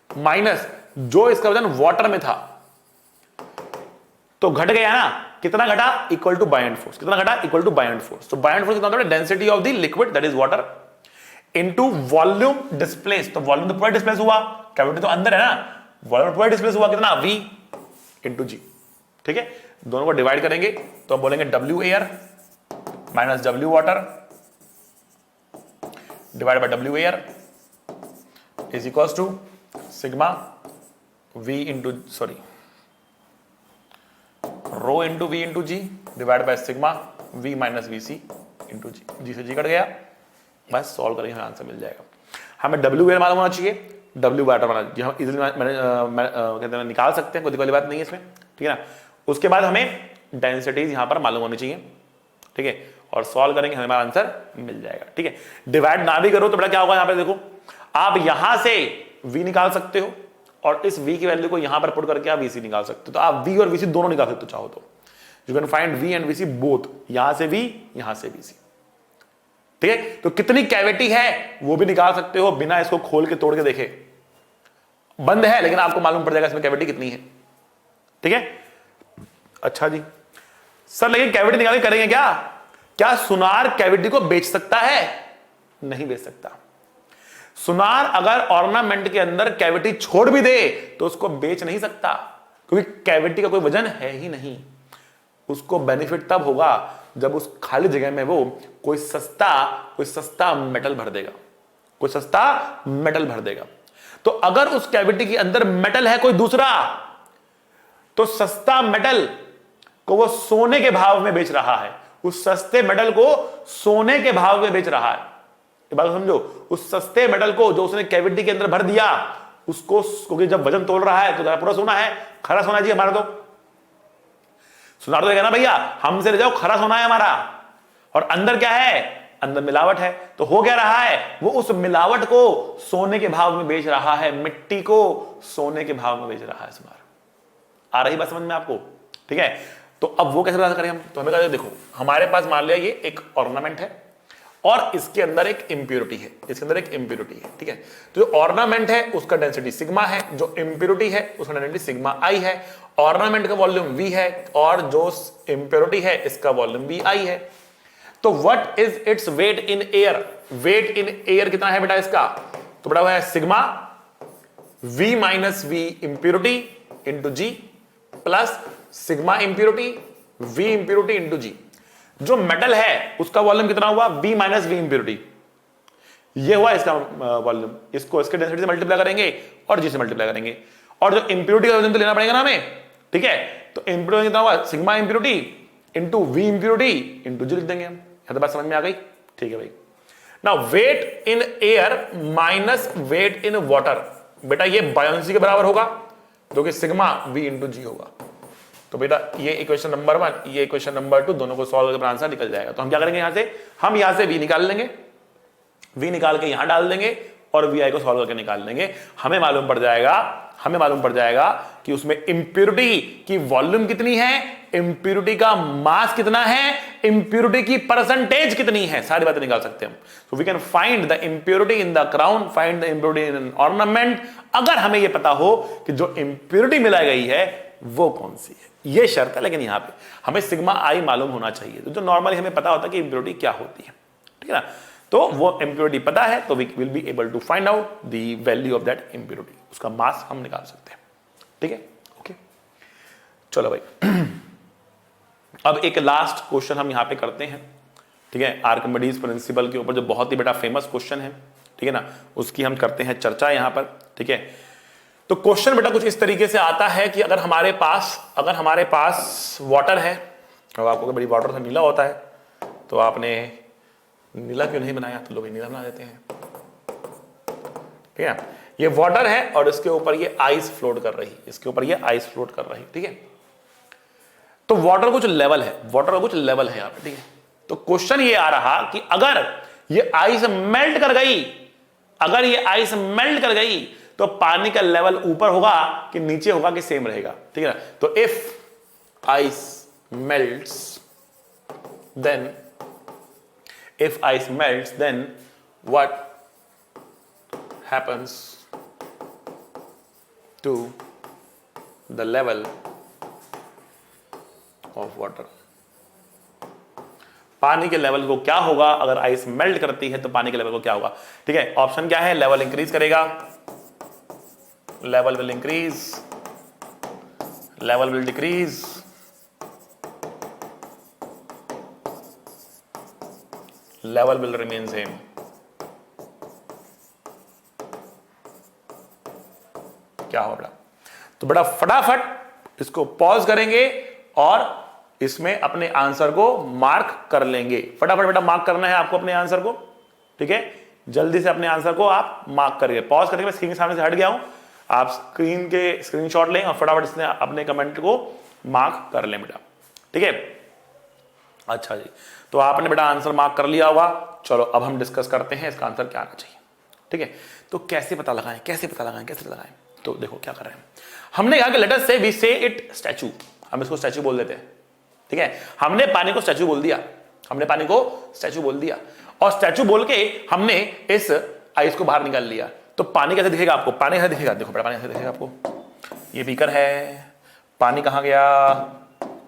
माइनस जो इसका वजन वाटर में था, तो घट गया ना, कितना घटा, इक्वल टू बायोंट फोर्स। कितना घटा, इक्वल टू बायोंट फोर्स। तो बायोंट फोर्स कितना होता है, density of the liquid that is water into volume displace. तो वॉल्यूम तो पूरा डिस्प्लेस हुआ, कैविटी तो अंदर है ना, वॉल्यूम पूरा डिस्प्लेस हुआ कितना, V इंटू G, ठीक है। दोनों को डिवाइड करेंगे तो हम बोलेंगे W air minus W water divide by W air is equals to sigma V into sorry rho into V into G divide by sigma V minus V C into G से G cut गया। बस solve करेंगे, हमें answer मिल जाएगा। हमें W air मालूम होना चाहिए, W वाटर मालूम चाहिए, हम इजीली कहते हैं निकाल सकते हैं, कोई वाली बात नहीं है इसमें, ठीक है ना। उसके बाद हमें डेंसिटीज यहां पर मालूम होनी चाहिए, ठीक है, और सॉल्व करेंगे, हमें हमारा आंसर मिल जाएगा, ठीक है। डिवाइड ना भी करो तो बड़ा क्या होगा, यहां पर देखो आप यहां से V निकाल सकते हो और इस V की वैल्यू को यहां पर पुट करके आप VC निकाल सकते हो। तो आप V और VC दोनों निकाल सकते हो चाहो तो, you can find V and VC both, यहां से V यहां से VC, ठीक है। तो कितनी कैविटी है वो भी निकाल सकते हो बिना इसको खोल के तोड़ के देखे। बंद है लेकिन आपको मालूम पड़ जाएगा इसमें कैविटी कितनी है, ठीक है। अच्छा जी सर, लेकिन कैविटी निकाल के करेंगे क्या, क्या सुनार कैविटी को बेच सकता है, नहीं बेच सकता। सुनार अगर ऑर्नामेंट के अंदर कैविटी छोड़ भी दे तो उसको बेच नहीं सकता, क्योंकि कैविटी का कोई वजन है ही नहीं। उसको बेनिफिट तब होगा जब उस खाली जगह में वो कोई सस्ता मेटल भर देगा, कोई सस्ता मेटल भर देगा। तो अगर उस कैविटी के अंदर मेटल है कोई दूसरा, तो सस्ता मेटल को वो सोने के भाव में बेच रहा है, उस सस्ते मेटल को सोने के भाव में बेच रहा है। ये बात समझो, उस सस्ते मेटल को जो उसने कैविटी के अंदर भर दिया उसको, क्योंकि जब वजन तोल रहा है तो पूरा सोना है, खरा सोना जी हमारा। तो सुनार तो देगा ना भैया, हमसे ले जाओ खरा सोना है हमारा, और अंदर क्या है, अंदर मिलावट है। तो हो क्या रहा है, वो उस मिलावट को सोने के भाव में बेच रहा है, मिट्टी को सोने के भाव में बेच रहा है सुनार। आ रही बात समझ में आपको, ठीक है। तो अब वो कैसे पता करें हम, तो हमें कहते देखो हमारे पास मान लिया ये एक ऑर्नामेंट है और इसके अंदर एक इंप्योरिटी है, इसके अंदर एक इंप्योरिटी है, ठीक है। तो जो ऑर्नामेंट है उसका डेंसिटी सिग्मा है, जो इंप्योरिटी है उसका डेंसिटी सिग्मा आई है। ऑर्नामेंट का वॉल्यूम V है और जो इंप्योरिटी है इसका वॉल्यूम भी I है। तो what is its weight in air, weight in air कितना है बेटा इसका, तो बेटा वो है sigma V minus V impurity into G plus sigma impurity V impurity into G। जो मेटल है उसका वॉल्यूम कितना हुआ, V माइनस V इंप्योरिटी, ये हुआ इसका वॉल्यूम। इसको इसके डेंसिटी से मल्टीप्लाई करेंगे और G से मल्टीप्लाई करेंगे, और जो इंप्योरिटी का वजन तो लेना पड़ेगा ना हमें, ठीक है। तो इंप्योरिटी कितना हुआ, sigma impurity into V impurity into G लिख देंगे हम। यहां तो बात समझ में आ गई, ठीक है भाई। Now weight in air minus weight in water, बेटा ये बायोंसी के बराबर होगा, जो कि सिग्मा V इंटू G होगा। तो बेटा ये इक्वेशन नंबर 1, ये इक्वेशन नंबर 2, दोनों को सॉल्व करके आंसर निकल जाएगा। तो हम क्या करेंगे, यहां से हम यहां से V निकाल लेंगे, V निकाल के यहां डाल देंगे और VI को सॉल्व करके निकाल लेंगे। हमें मालूम पड़ जाएगा कि उसमें इंप्योरिटी की वॉल्यूम कितनी है इंप्यूरिटी का मास कितना है, इंप्यूरिटी की परसेंटेज कितनी है, सारी बातें निकाल सकते हैं हम। So we can find the impurity in the crown, find the impurity in an ornament, अगर हमें यह पता हो कि जो इंप्यूरिटी मिलाई गई है वो कौन सी है। यह शर्त है, लेकिन यहां पे हमें सिग्मा आई मालूम होना चाहिए। तो जो नॉर्मली हमें पता होता है कि इंप्यूरिटी क्या होती है, ठीक है ना, तो वो इंप्यूरिटी पता है तो we will be able to find out the value of that impurity, उसका मास हम निकाल सकते हैं। ठीक है, ओके, चलो भाई अब एक लास्ट क्वेश्चन हम यहां पे करते हैं। ठीक है, आर्किमिडीज प्रिंसिपल के ऊपर जो बहुत ही बड़ा फेमस क्वेश्चन है, ठीक है ना, उसकी हम करते हैं चर्चा यहां पर। ठीक है, तो क्वेश्चन बेटा कुछ इस तरीके से आता है कि अगर हमारे पास वाटर है, अब आपको बड़ी वाटर से नीला होता है, तो आपने नीला क्यों नहीं बनाया, तो लोग नीला बना देते हैं। ठीक है, ये वाटर है और इसके ऊपर ये आइस फ्लोट कर रही, इसके ऊपर ये आइस फ्लोट कर रही। ठीक है, तो वाटर कुछ लेवल है, वाटर का कुछ लेवल है यहां पे। ठीक है, तो क्वेश्चन ये आ रहा कि अगर ये आइस मेल्ट कर गई, अगर ये आइस मेल्ट कर गई तो पानी का लेवल ऊपर होगा कि नीचे होगा कि सेम रहेगा। ठीक है ना, तो if ice melts then if ice melts then what happens to the level of water, पानी के लेवल को क्या होगा अगर आइस मेल्ट करती है, तो पानी के लेवल को क्या होगा। ठीक है, ऑप्शन क्या है, लेवल इंक्रीज करेगा, level will increase, level will decrease, level will remain same। क्या होगा, तो बड़ा फटाफट इसको पॉज करेंगे और इसमें अपने आंसर को मार्क कर लेंगे। फटाफट बेटा मार्क करना है आपको अपने आंसर को। ठीक है, जल्दी से अपने आंसर को आप मार्क करिए। पॉज करके मैं स्क्रीन के सामने से हट गया हूं, आप स्क्रीन के स्क्रीनशॉट लें और फटाफट इसने अपने कमेंट को मार्क कर लें बेटा। ठीक है, अच्छा जी, तो आपने बेटा आंसर मार्क कर लिया होगा। चलो अब हम डिस्कस करते हैं इसका आंसर क्या आना चाहिए। ठीक है, तो कैसे पता लगाएं, कैसे पता लगाएं, कैसे लगाएं, तो देखो क्या कर रहे हैं। हमने कहा कि लेट अस से वी से इट स्टैचू, हम इसको स्टैचू बोल देते हैं। ठीक है, हमने पानी को स्टैचू बोल दिया, हमने पानी को स्टैचू बोल दिया और स्टैचू बोल के हमने इस आइस को बाहर निकाल लिया। तो पानी कैसे दिखेगा आपको, पानी कैसे दिखेगा, देखो बेटा पानी कैसे दिखेगा आपको, ये बीकर है, पानी कहां गया,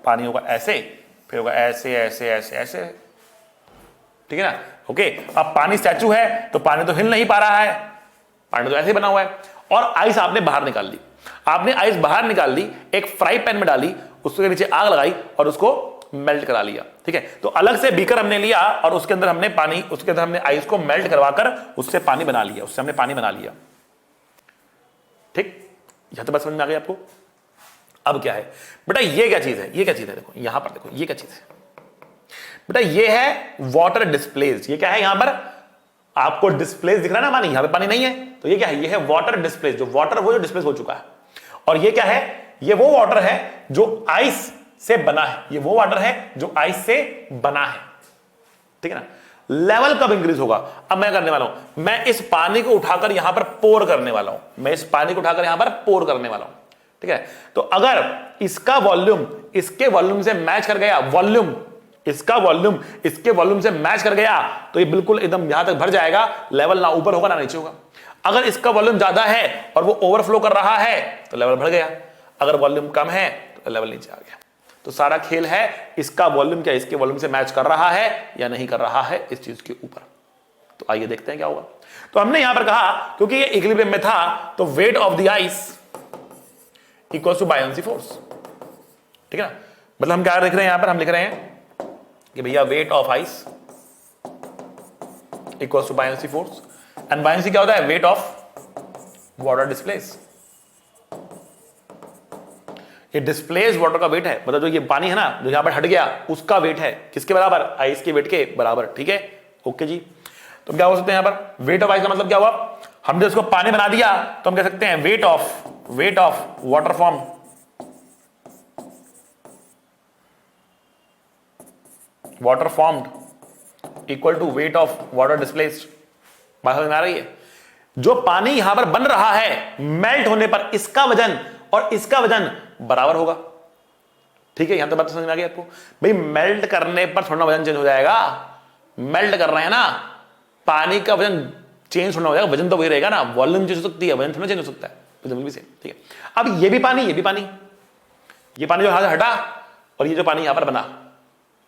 पानी होगा ऐसे, फिर होगा ऐसे ऐसे ऐसे ऐसे। ठीक है ना, ओके, अब पानी स्टैचू है तो पानी तो हिल नहीं पा रहा है, पानी तो ऐसे ही बना हुआ है। और आइस आपने बाहर निकाल ली, आपने आइस बाहर निकाल ली, एक फ्राई पैन में डाली, उसके नीचे आग लगाई और उसको मेल्ट करा लिया। ठीक है, तो अलग से बीकर हमने लिया और उसके अंदर हमने पानी, उसके अंदर हमने आइस को मेल्ट करवाकर उससे पानी बना लिया, उससे हमने पानी बना लिया। ठीक, यहां तो बस समझ में आ गई आपको। अब क्या है बेटा, ये क्या चीज है, ये क्या चीज है, देखो यहां पर देखो ये क्या चीज है बेटा, ये है वाटर डिस्प्लेस। ये क्या है, यहां पर आपको डिस्प्लेस दिख रहा है ना पानी, यहां पे पानी नहीं है, तो ये क्या है, ये है वाटर डिस्प्लेस, जो वाटर वो जो डिस्प्लेस हो चुका है। और ये क्या है, ये वो वाटर है जो आइस से बना है, ये वो वाटर है जो आइस से बना है। ठीक है ना, लेवल कब इंक्रीज होगा, अब मैं करने वाला हूं, मैं इस पानी को उठाकर यहां पर पोर करने वाला हूं, मैं इस पानी को उठाकर यहां पर पोर करने वाला हूं। ठीक है, तो अगर इसका वॉल्यूम इसके वॉल्यूम से मैच कर गया, वॉल्यूम इसका वॉल्यूम इसके वॉल्यूम से मैच कर गया, तो ये बिल्कुल एकदम यहां तक भर जाएगा, लेवल ना ऊपर होगा ना नीचे होगा। अगर इसका वॉल्यूम ज्यादा है और वो ओवरफ्लो कर रहा है तो लेवल बढ़ गया, अगर वॉल्यूम कम है तो लेवल नीचे आ गया। तो सारा खेल है इसका वॉल्यूम क्या इसके वॉल्यूम से मैच कर रहा है या नहीं कर रहा है इस चीज के ऊपर। तो आइए देखते हैं क्या होगा। तो हमने यहां पर कहा क्योंकि ये इक्विलिब्रियम में था, तो weight of the ice equals to buoyancy force. ठीक है ना, मतलब हम क्या लिख रहे हैं यहां पर, हम लिख रहे हैं कि भैया weight of ice equals to buoyancy force, and buoyancy क्या होता है, वेट ऑफ वाटर डिस्प्लेस। ये डिस्प्लेस वाटर का वेट है, मतलब जो ये पानी है ना जो यहां पर हट गया उसका वेट है, किसके बराबर, आइस के वेट के बराबर। ठीक है, ओके जी। तो क्या हो सकते हैं यहां पर, वेट ऑफ आइस का मतलब क्या हुआ, हमने उसको पानी बना दिया तो हम कह सकते हैं weight of water form, water formed equal to weight of water displaced. बात समझ में आ रही है, जो पानी यहां पर बन रहा है मेल्ट होने पर इसका वजन और इसका वजन बराबर होगा। ठीक है, यहां तो बात समझ में आ गई आपको। भाई मेल्ट करने पर थोड़ा वजन चेंज हो जाएगा, मेल्ट कर रहे हैं ना, पानी का वजन चेंज होना हो जाएगा, वजन तो वही रहेगा ना, वॉल्यूम चेंज हो सकती है, वजन थोड़ा चेंज हो सकता है, भी सेम। ठीक है, अब ये भी पानी, ये भी पानी, ये पानी जो यहां से हटा और ये जो पानी यहां पर बना,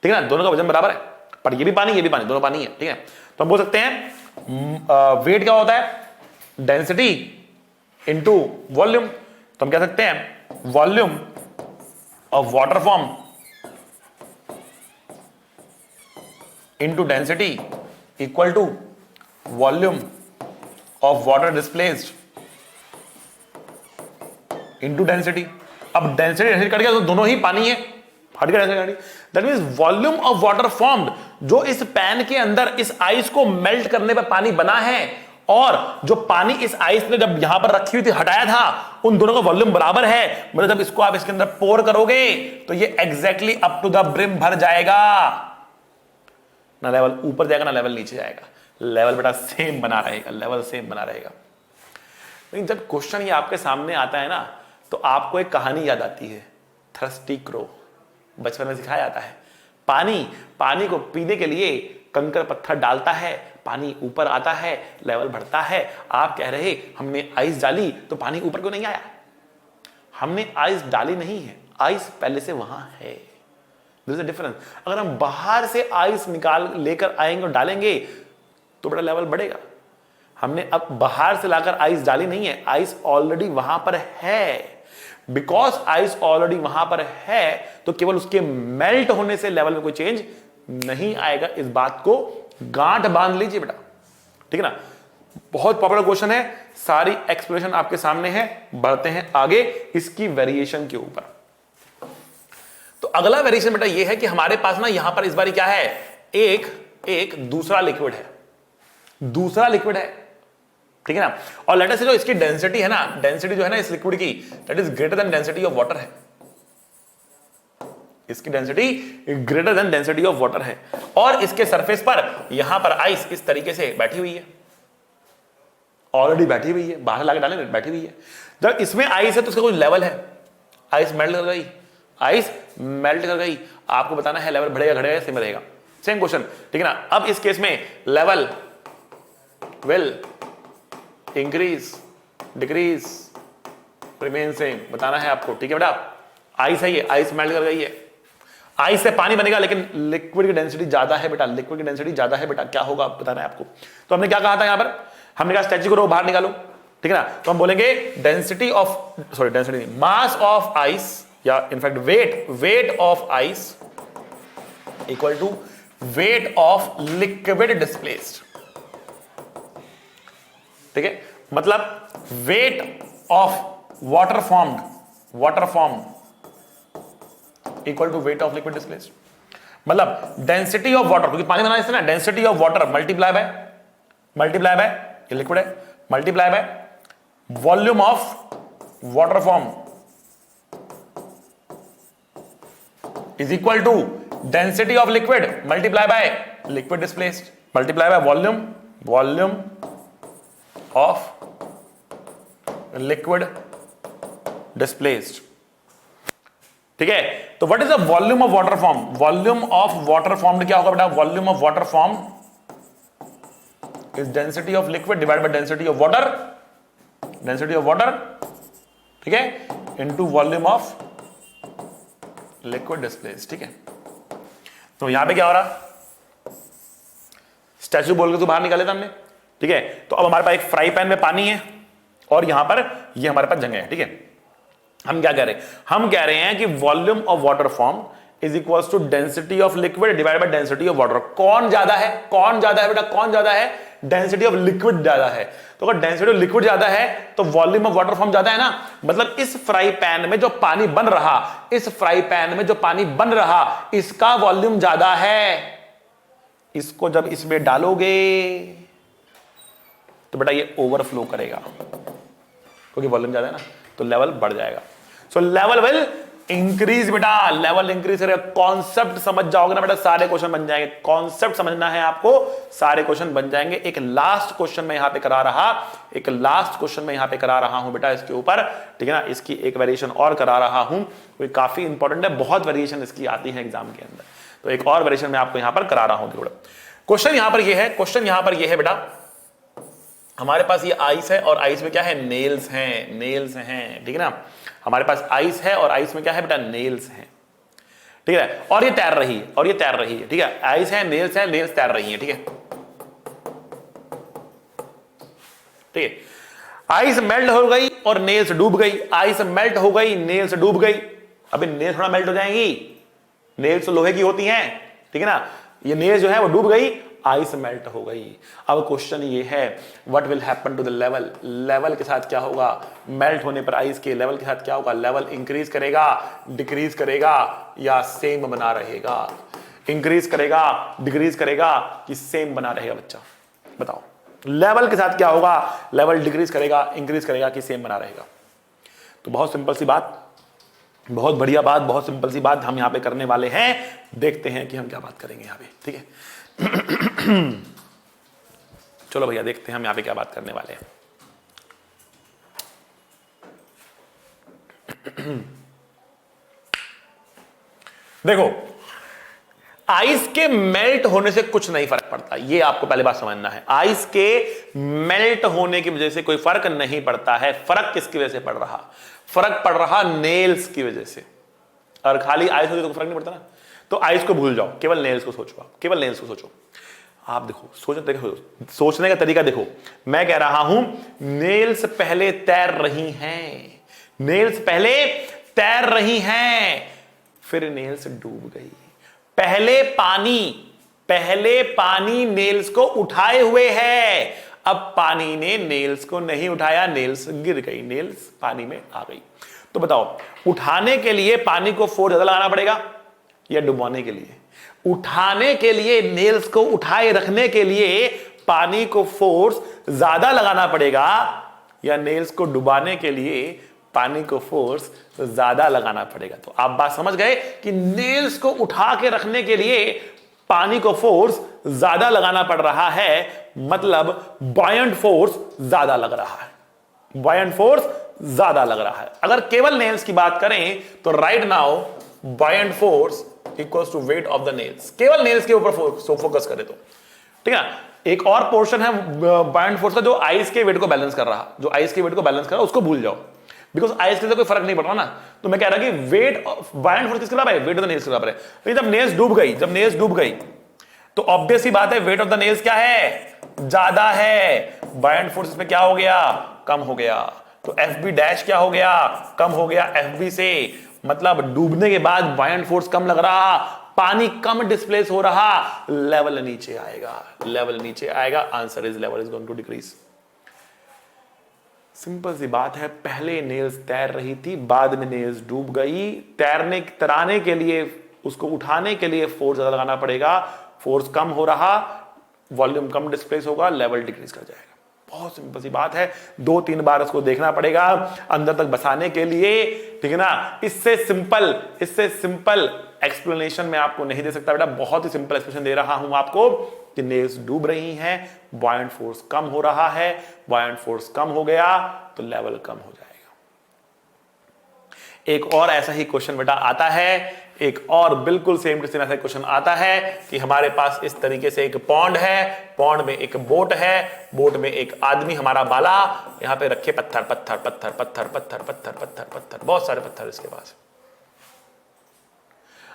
ठीक है ना, दोनों का वजन बराबर है, पर ये भी पानी, ये भी पानी, दोनों पानी है। ठीक है, तो हम बोल सकते हैं वेट क्या होता है, डेंसिटी इंटू वॉल्यूम। तो हम कह सकते हैं volume of water form into density equal to volume of water displaced into density. अब डेंसिटी कट गया तो दोनों ही पानी है, हट गया density. That means volume of water formed, जो इस पैन के अंदर इस आइस को मेल्ट करने पर पानी बना है, और जो पानी इस आइस ने जब यहां पर रखी हुई थी हटाया था, उन दोनों का वॉल्यूम बराबर है। मतलब जब इसको आप इसके अंदर पोर करोगे तो ये exactly up to the brim भर जाएगा, ना लेवल ऊपर जाएगा ना लेवल नीचे जाएगा, लेवल बेटा सेम बना रहेगा, लेवल सेम बना रहेगा। लेकिन जब क्वेश्चन ये आपके सामने आता है ना, तो आपको एक कहानी याद आती है, थर्स्टी क्रो, बचपन में सिखाया जाता है। पानी को पीने के लिए कंकड़ पत्थर डालता है, पानी ऊपर आता है, लेवल बढ़ता है। आप कह रहे हमने आइस डाली तो पानी ऊपर क्यों नहीं आया? हमने आइस डाली नहीं है, आइस पहले से वहां है। There is a difference. अगर हम बाहर से आइस निकाल लेकर आएंगे और डालेंगे तो बड़ा लेवल बढ़ेगा। हमने अब बाहर से लाकर आइस डाली नहीं है, आइस ऑलरेडी वहां पर है। बिकॉज आइस ऑलरेडी वहां पर है तो केवल उसके मेल्ट होने से लेवल में कोई चेंज नहीं आएगा। इस बात को गांठ बांध लीजिए बेटा, ठीक है ना। बहुत पॉपुलर क्वेश्चन है, सारी एक्सप्लेनेशन आपके सामने है। बढ़ते हैं आगे इसकी वेरिएशन के ऊपर। तो अगला वेरिएशन बेटा ये है कि हमारे पास ना यहां पर इस बार क्या है, एक दूसरा लिक्विड है, ठीक है ना। और लेट अस से जो इसकी डेंसिटी है ना, डेंसिटी जो है ना इस लिक्विड की, that is greater than density of water है। इसकी density greater than density of water है। और इसके सरफेस पर यहां पर आइस इस तरीके से बैठी हुई है, ऑलरेडी बैठी हुई है, बाहर लाके डाले बैठी हुई है। जब इसमें आइस है तो उसका कुछ लेवल है, आइस मेल्ट कर गई, आइस मेल्ट कर गई। आपको बताना है लेवल बढ़ेगा घटेगा सेम रहेगा, सेम क्वेश्चन, ठीक है ना। अब इस केस में level will increase decrease remain same, बताना है आपको, ठीक है बेटा। आइस है ये, आइस मेल्ट कर गई है, आइस से पानी बनेगा लेकिन लिक्विड की डेंसिटी ज्यादा है बेटा, लिक्विड की डेंसिटी ज्यादा है बेटा, क्या होगा बताना है आपको। तो हमने क्या कहा था यहां पर, हमने कहा स्टैच्यू को बाहर निकालो, ठीक है ना। तो हम बोलेंगे डेंसिटी ऑफ, सॉरी डेंसिटी नहीं, मास ऑफ आइस, या in fact weight of ice equal to weight of liquid displaced, ठीक है। मतलब weight of water formed equal to weight of liquid displaced. मतलब डेंसिटी ऑफ वाटर, क्योंकि पानी बना इससे ना, density of water multiply by ये लिक्विड है, multiply by volume of water form is equal to density of liquid multiply by liquid displaced multiply by volume of liquid displaced, ठीक है। तो what is the volume of water form, volume of water formed क्या होगा बेटा, volume of water form is density of liquid divide by density of water, ठीक है, into volume of liquid displaced, ठीक है। तो यहां पे क्या हो रहा, स्टैच्यू बोल के तो बाहर निकाले था हमने, ठीक है। तो अब हमारे पास एक फ्राई पैन में पानी है और यहां पर ये हमारे पास जगह है, ठीक है। हम क्या कह रहे हैं, हम कह रहे हैं कि volume of water form is equals to density of liquid divide by density of water. कौन ज्यादा है बेटा, कौन ज्यादा है, डेंसिटी ऑफ लिक्विड ज्यादा है। तो अगर डेंसिटी ऑफ लिक्विड ज्यादा है तो वॉल्यूम ऑफ वाटर फॉर्म ज्यादा है ना। मतलब इस फ्राई पैन में जो पानी बन रहा, इसका वॉल्यूम ज्यादा है। इसको जब इसमें डालोगे तो बेटा ये ओवरफ्लो करेगा, क्योंकि वॉल्यूम ज्यादा है ना, तो लेवल बढ़ जाएगा। सो लेवल विल इंक्रीज बेटा, लेवल इंक्रीज करेगा। कॉन्सेप्ट समझ जाओगे ना बेटा, सारे क्वेश्चन बन जाएंगे। कॉन्सेप्ट समझना है आपको, सारे क्वेश्चन बन जाएंगे। एक लास्ट क्वेश्चन मैं यहां पे करा रहा हूं बेटा इसके ऊपर, ठीक है ना। इसकी एक वेरिएशन और करा रहा हूं, वो काफी इंपॉर्टेंट है, बहुत वेरिएशन इसकी आती है एग्जाम के अंदर। तो एक और वेरिएशन मैं आपको यहां पर करा रहा हूं। क्वेश्चन यहां पर यह है बेटा, हमारे पास ये आइस है और आइस में क्या है, नेल्स हैं, ठीक है ना। हमारे पास आइस है और आइस में क्या है बेटा, नेल्स हैं, ठीक है। और ये तैर रही है, ठीक है। आइस है, नेल्स तैर रही है, ठीक है। आइस मेल्ट हो गई और नेल्स डूब गई। आइस मेल्ट हो गई, नेल्स डूब गई। अभी नेल्स थोड़ा मेल्ट हो जाएंगी, नेल्स तो लोहे की होती हैं, ठीक है ना। ये नेल्स जो है वो डूब गई, आइस मेल्ट हो गई। अब क्वेश्चन ये है, what will happen to the level, level के साथ क्या होगा, मेल्ट होने पर आइस के लेवल के साथ क्या होगा, लेवल इंक्रीज करेगा, डिक्रीज करेगा या सेम बना रहेगा, इंक्रीज करेगा, डिक्रीज करेगा कि सेम बना रहेगा। बच्चा बताओ, लेवल के साथ क्या होगा, लेवल डिक्रीज करेगा, इंक्रीज करेगा कि सेम बना रहेगा। तो बहुत सिंपल सी बात, बहुत बढ़िया बात, बहुत सिंपल सी बात हम यहां पे करने वाले हैं। देखते हैं कि हम क्या बात करेंगे यहां पे, ठीक है। चलो भैया देखते हैं हम यहां पे क्या बात करने वाले हैं। देखो, आइस के मेल्ट होने से कुछ नहीं फर्क पड़ता, ये आपको पहले बात समझना है। आइस के मेल्ट होने की वजह से कोई फर्क नहीं पड़ता है। फर्क किसकी वजह से पड़ रहा, फर्क पड़ रहा नेल्स की वजह से। और खाली आइस होती तो फर्क नहीं पड़ता ना। तो आइस को भूल जाओ, केवल नेल्स को सोचो, आप केवल नेल्स को सोचो। आप देखो, सोचने का तरीका देखो। मैं कह रहा हूं नेल्स पहले तैर रही हैं, नेल्स पहले तैर रही हैं, फिर नेल्स डूब गई। पहले पानी नेल्स को उठाए हुए है, अब पानी ने नेल्स को नहीं उठाया, नेल्स गिर गई, नेल्स पानी में आ गई। तो बताओ, उठाने के लिए पानी को फोर्स ज्यादा लगाना पड़ेगा या डुबाने के लिए? उठाने के लिए, नेल्स को उठाए रखने के लिए पानी को फोर्स ज्यादा लगाना पड़ेगा या नेल्स को डुबाने के लिए पानी को फोर्स ज्यादा लगाना पड़ेगा? तो आप बात समझ गए कि नेल्स को उठा के रखने के लिए पानी को फोर्स ज्यादा लगाना पड़ रहा है, मतलब बॉयंट फोर्स ज्यादा लग रहा है, बॉयंट फोर्स ज्यादा लग रहा है। अगर केवल नेल्स की बात करें तो right now buoyant force equals to weight of the nails, केवल नेल्स के ऊपर फोकस करें तो, ठीक है। एक और पोर्शन है बॉयंट फोर्स का जो आइस के वेट को बैलेंस कर रहा, जो आइस के वेट को बैलेंस कर रहा, उसको भूल जाओ, बिकॉज आइस के कोई फर्क नहीं पड़ रहा ना। तो मैं कह रहा कि वेट बॉयंट फोर्स किसके बराबर है, वेट ऑफ द नेल्स के बराबर है। लेकिन जब नेल्स डूब गई तो ऑब्वियस सी बात है, वेट ऑफ द नेल्स क्या है, ज्यादा है। बॉयंट फोर्स इसमें क्या हो गया, कम हो गया। तो एफ बी डैश क्या हो गया, कम हो गया एफ बी से, मतलब डूबने के बाद बॉयंट फोर्स कम लग रहा, पानी कम डिस्प्लेस हो रहा, लेवल नीचे आएगा, लेवल नीचे आएगा। Answer is level is going to decrease. Simple सी बात है, पहले नेल्स तैर रही थी, बाद में नेल्स डूब गई। तराने के लिए, उसको उठाने के लिए फोर्स ज्यादा लगाना पड़ेगा, फोर्स कम हो रहा, वॉल्यूम कम डिस्प्लेस होगा, लेवल डिक्रीज कर जाएगा। बहुत सिंपल सी बात है, 2-3 बार उसको देखना पड़ेगा अंदर तक बसाने के लिए, ठीक है ना। इससे सिंपल एक्सप्लेनेशन मैं आपको नहीं दे सकता बेटा, बहुत ही सिंपल एक्सप्लेनेशन दे रहा हूं आपको कि नेल्स डूब रही हैं, बॉयंट फोर्स कम हो रहा है, बॉयंट फोर्स कम हो गया तो लेवल कम हो जाएगा। एक और ऐसा ही क्वेश्चन बेटा आता है, एक और बिल्कुल सेम टू सेम ऐसा क्वेश्चन आता है कि हमारे पास इस तरीके से एक पॉन्ड है, पॉन्ड में एक बोट है, बोट में एक आदमी, हमारा बाला, यहां पे रखे पत्थर पत्थर पत्थर पत्थर पत्थर पत्थर पत्थर पत्थर, बहुत सारे पत्थर इसके पास।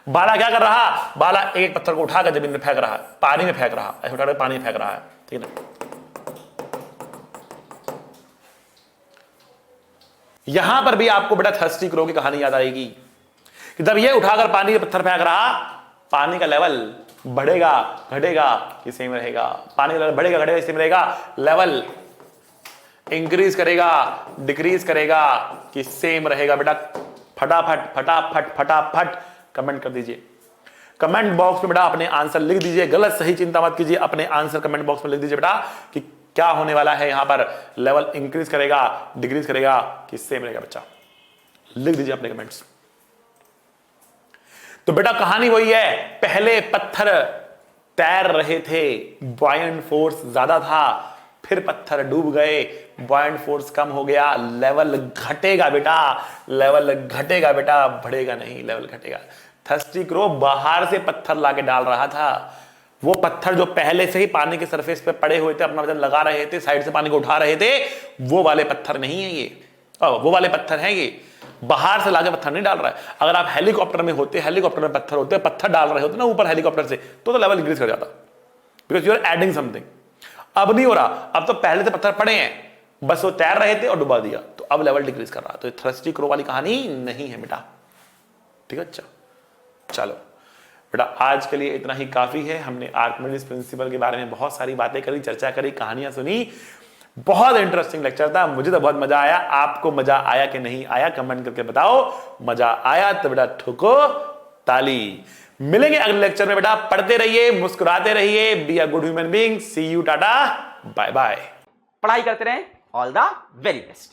बाला क्या कर रहा, बाला एक पत्थर को उठाकर जमीन में फेंक रहा है, पानी में फेंक रहा है, उठाकर पानी में फेंक रहा है, ठीक है ना। यहां पर भी आपको बेटा थर्स्टी क्रो की कहानी याद आएगी कि जब ये उठाकर पानी के पत्थर फेंक रहा, पानी का लेवल बढ़ेगा घटेगा कि सेम रहेगा, पानी का लेवल बढ़ेगा घटेगा सेम रहेगा, लेवल इंक्रीज करेगा डिक्रीज करेगा कि सेम रहेगा। बेटा फटाफट फटाफट फटाफट कमेंट कर दीजिए, कमेंट बॉक्स में बेटा अपने आंसर लिख दीजिए, गलत सही चिंता मत कीजिए, अपने आंसर कमेंट बॉक्स में लिख दीजिए बेटा कि क्या होने वाला है यहां पर, लेवल इंक्रीज करेगा डिक्रीज करेगा कि सेम रहेगा। बच्चा लिख दीजिए अपने कमेंट्स। तो बेटा कहानी वही है, पहले पत्थर तैर रहे थे, बॉयंट फोर्स ज्यादा था, फिर पत्थर डूब गए, बॉयंट फोर्स कम हो गया, लेवल घटेगा बेटा, लेवल घटेगा बेटा, बढ़ेगा नहीं, लेवल घटेगा। थर्स्टी क्रो बाहर से पत्थर लाके डाल रहा था, वो पत्थर जो पहले से ही पानी के सरफेस पे पड़े हुए थे, अपना वजन लगा रहे थे, साइड से पानी को उठा रहे थे, वो वाले पत्थर नहीं है ये, वो वाले पत्थर हैं ये, बाहर से लाके पत्थर नहीं डाल रहा है। अगर आप हेलीकॉप्टर में होते, हेलीकॉप्टर में पत्थर होते, पत्थर डाल रहे होते ना ऊपर हेलीकॉप्टर से, तो लेवल इंक्रीज कर जाता, because you are adding something. अब नहीं हो रहा, अब तो पहले से पत्थर पड़े हैं, बस वो तैर रहे थे और डुबा दिया, तो अब लेवल डिक्रीज कर रहा। तो थर्स्टी क्रो वाली कहानी नहीं है बेटा, ठीक है। अच्छा चलो बेटा, आज के लिए इतना ही काफी है। हमने आर्किमिडीज प्रिंसिपल के बारे में बहुत सारी बातें करी, चर्चा करी, कहानियां सुनी, बहुत इंटरेस्टिंग लेक्चर था, मुझे तो बहुत मजा आया। आपको मजा आया कि नहीं आया कमेंट करके बताओ। मजा आया तो बेटा ठोको ताली। मिलेंगे अगले लेक्चर में बेटा, पढ़ते रहिए, मुस्कुराते रहिए, be a good human being. See you, tata, bye bye. पढ़ाई करते रहें, ऑल द वेरी बेस्ट।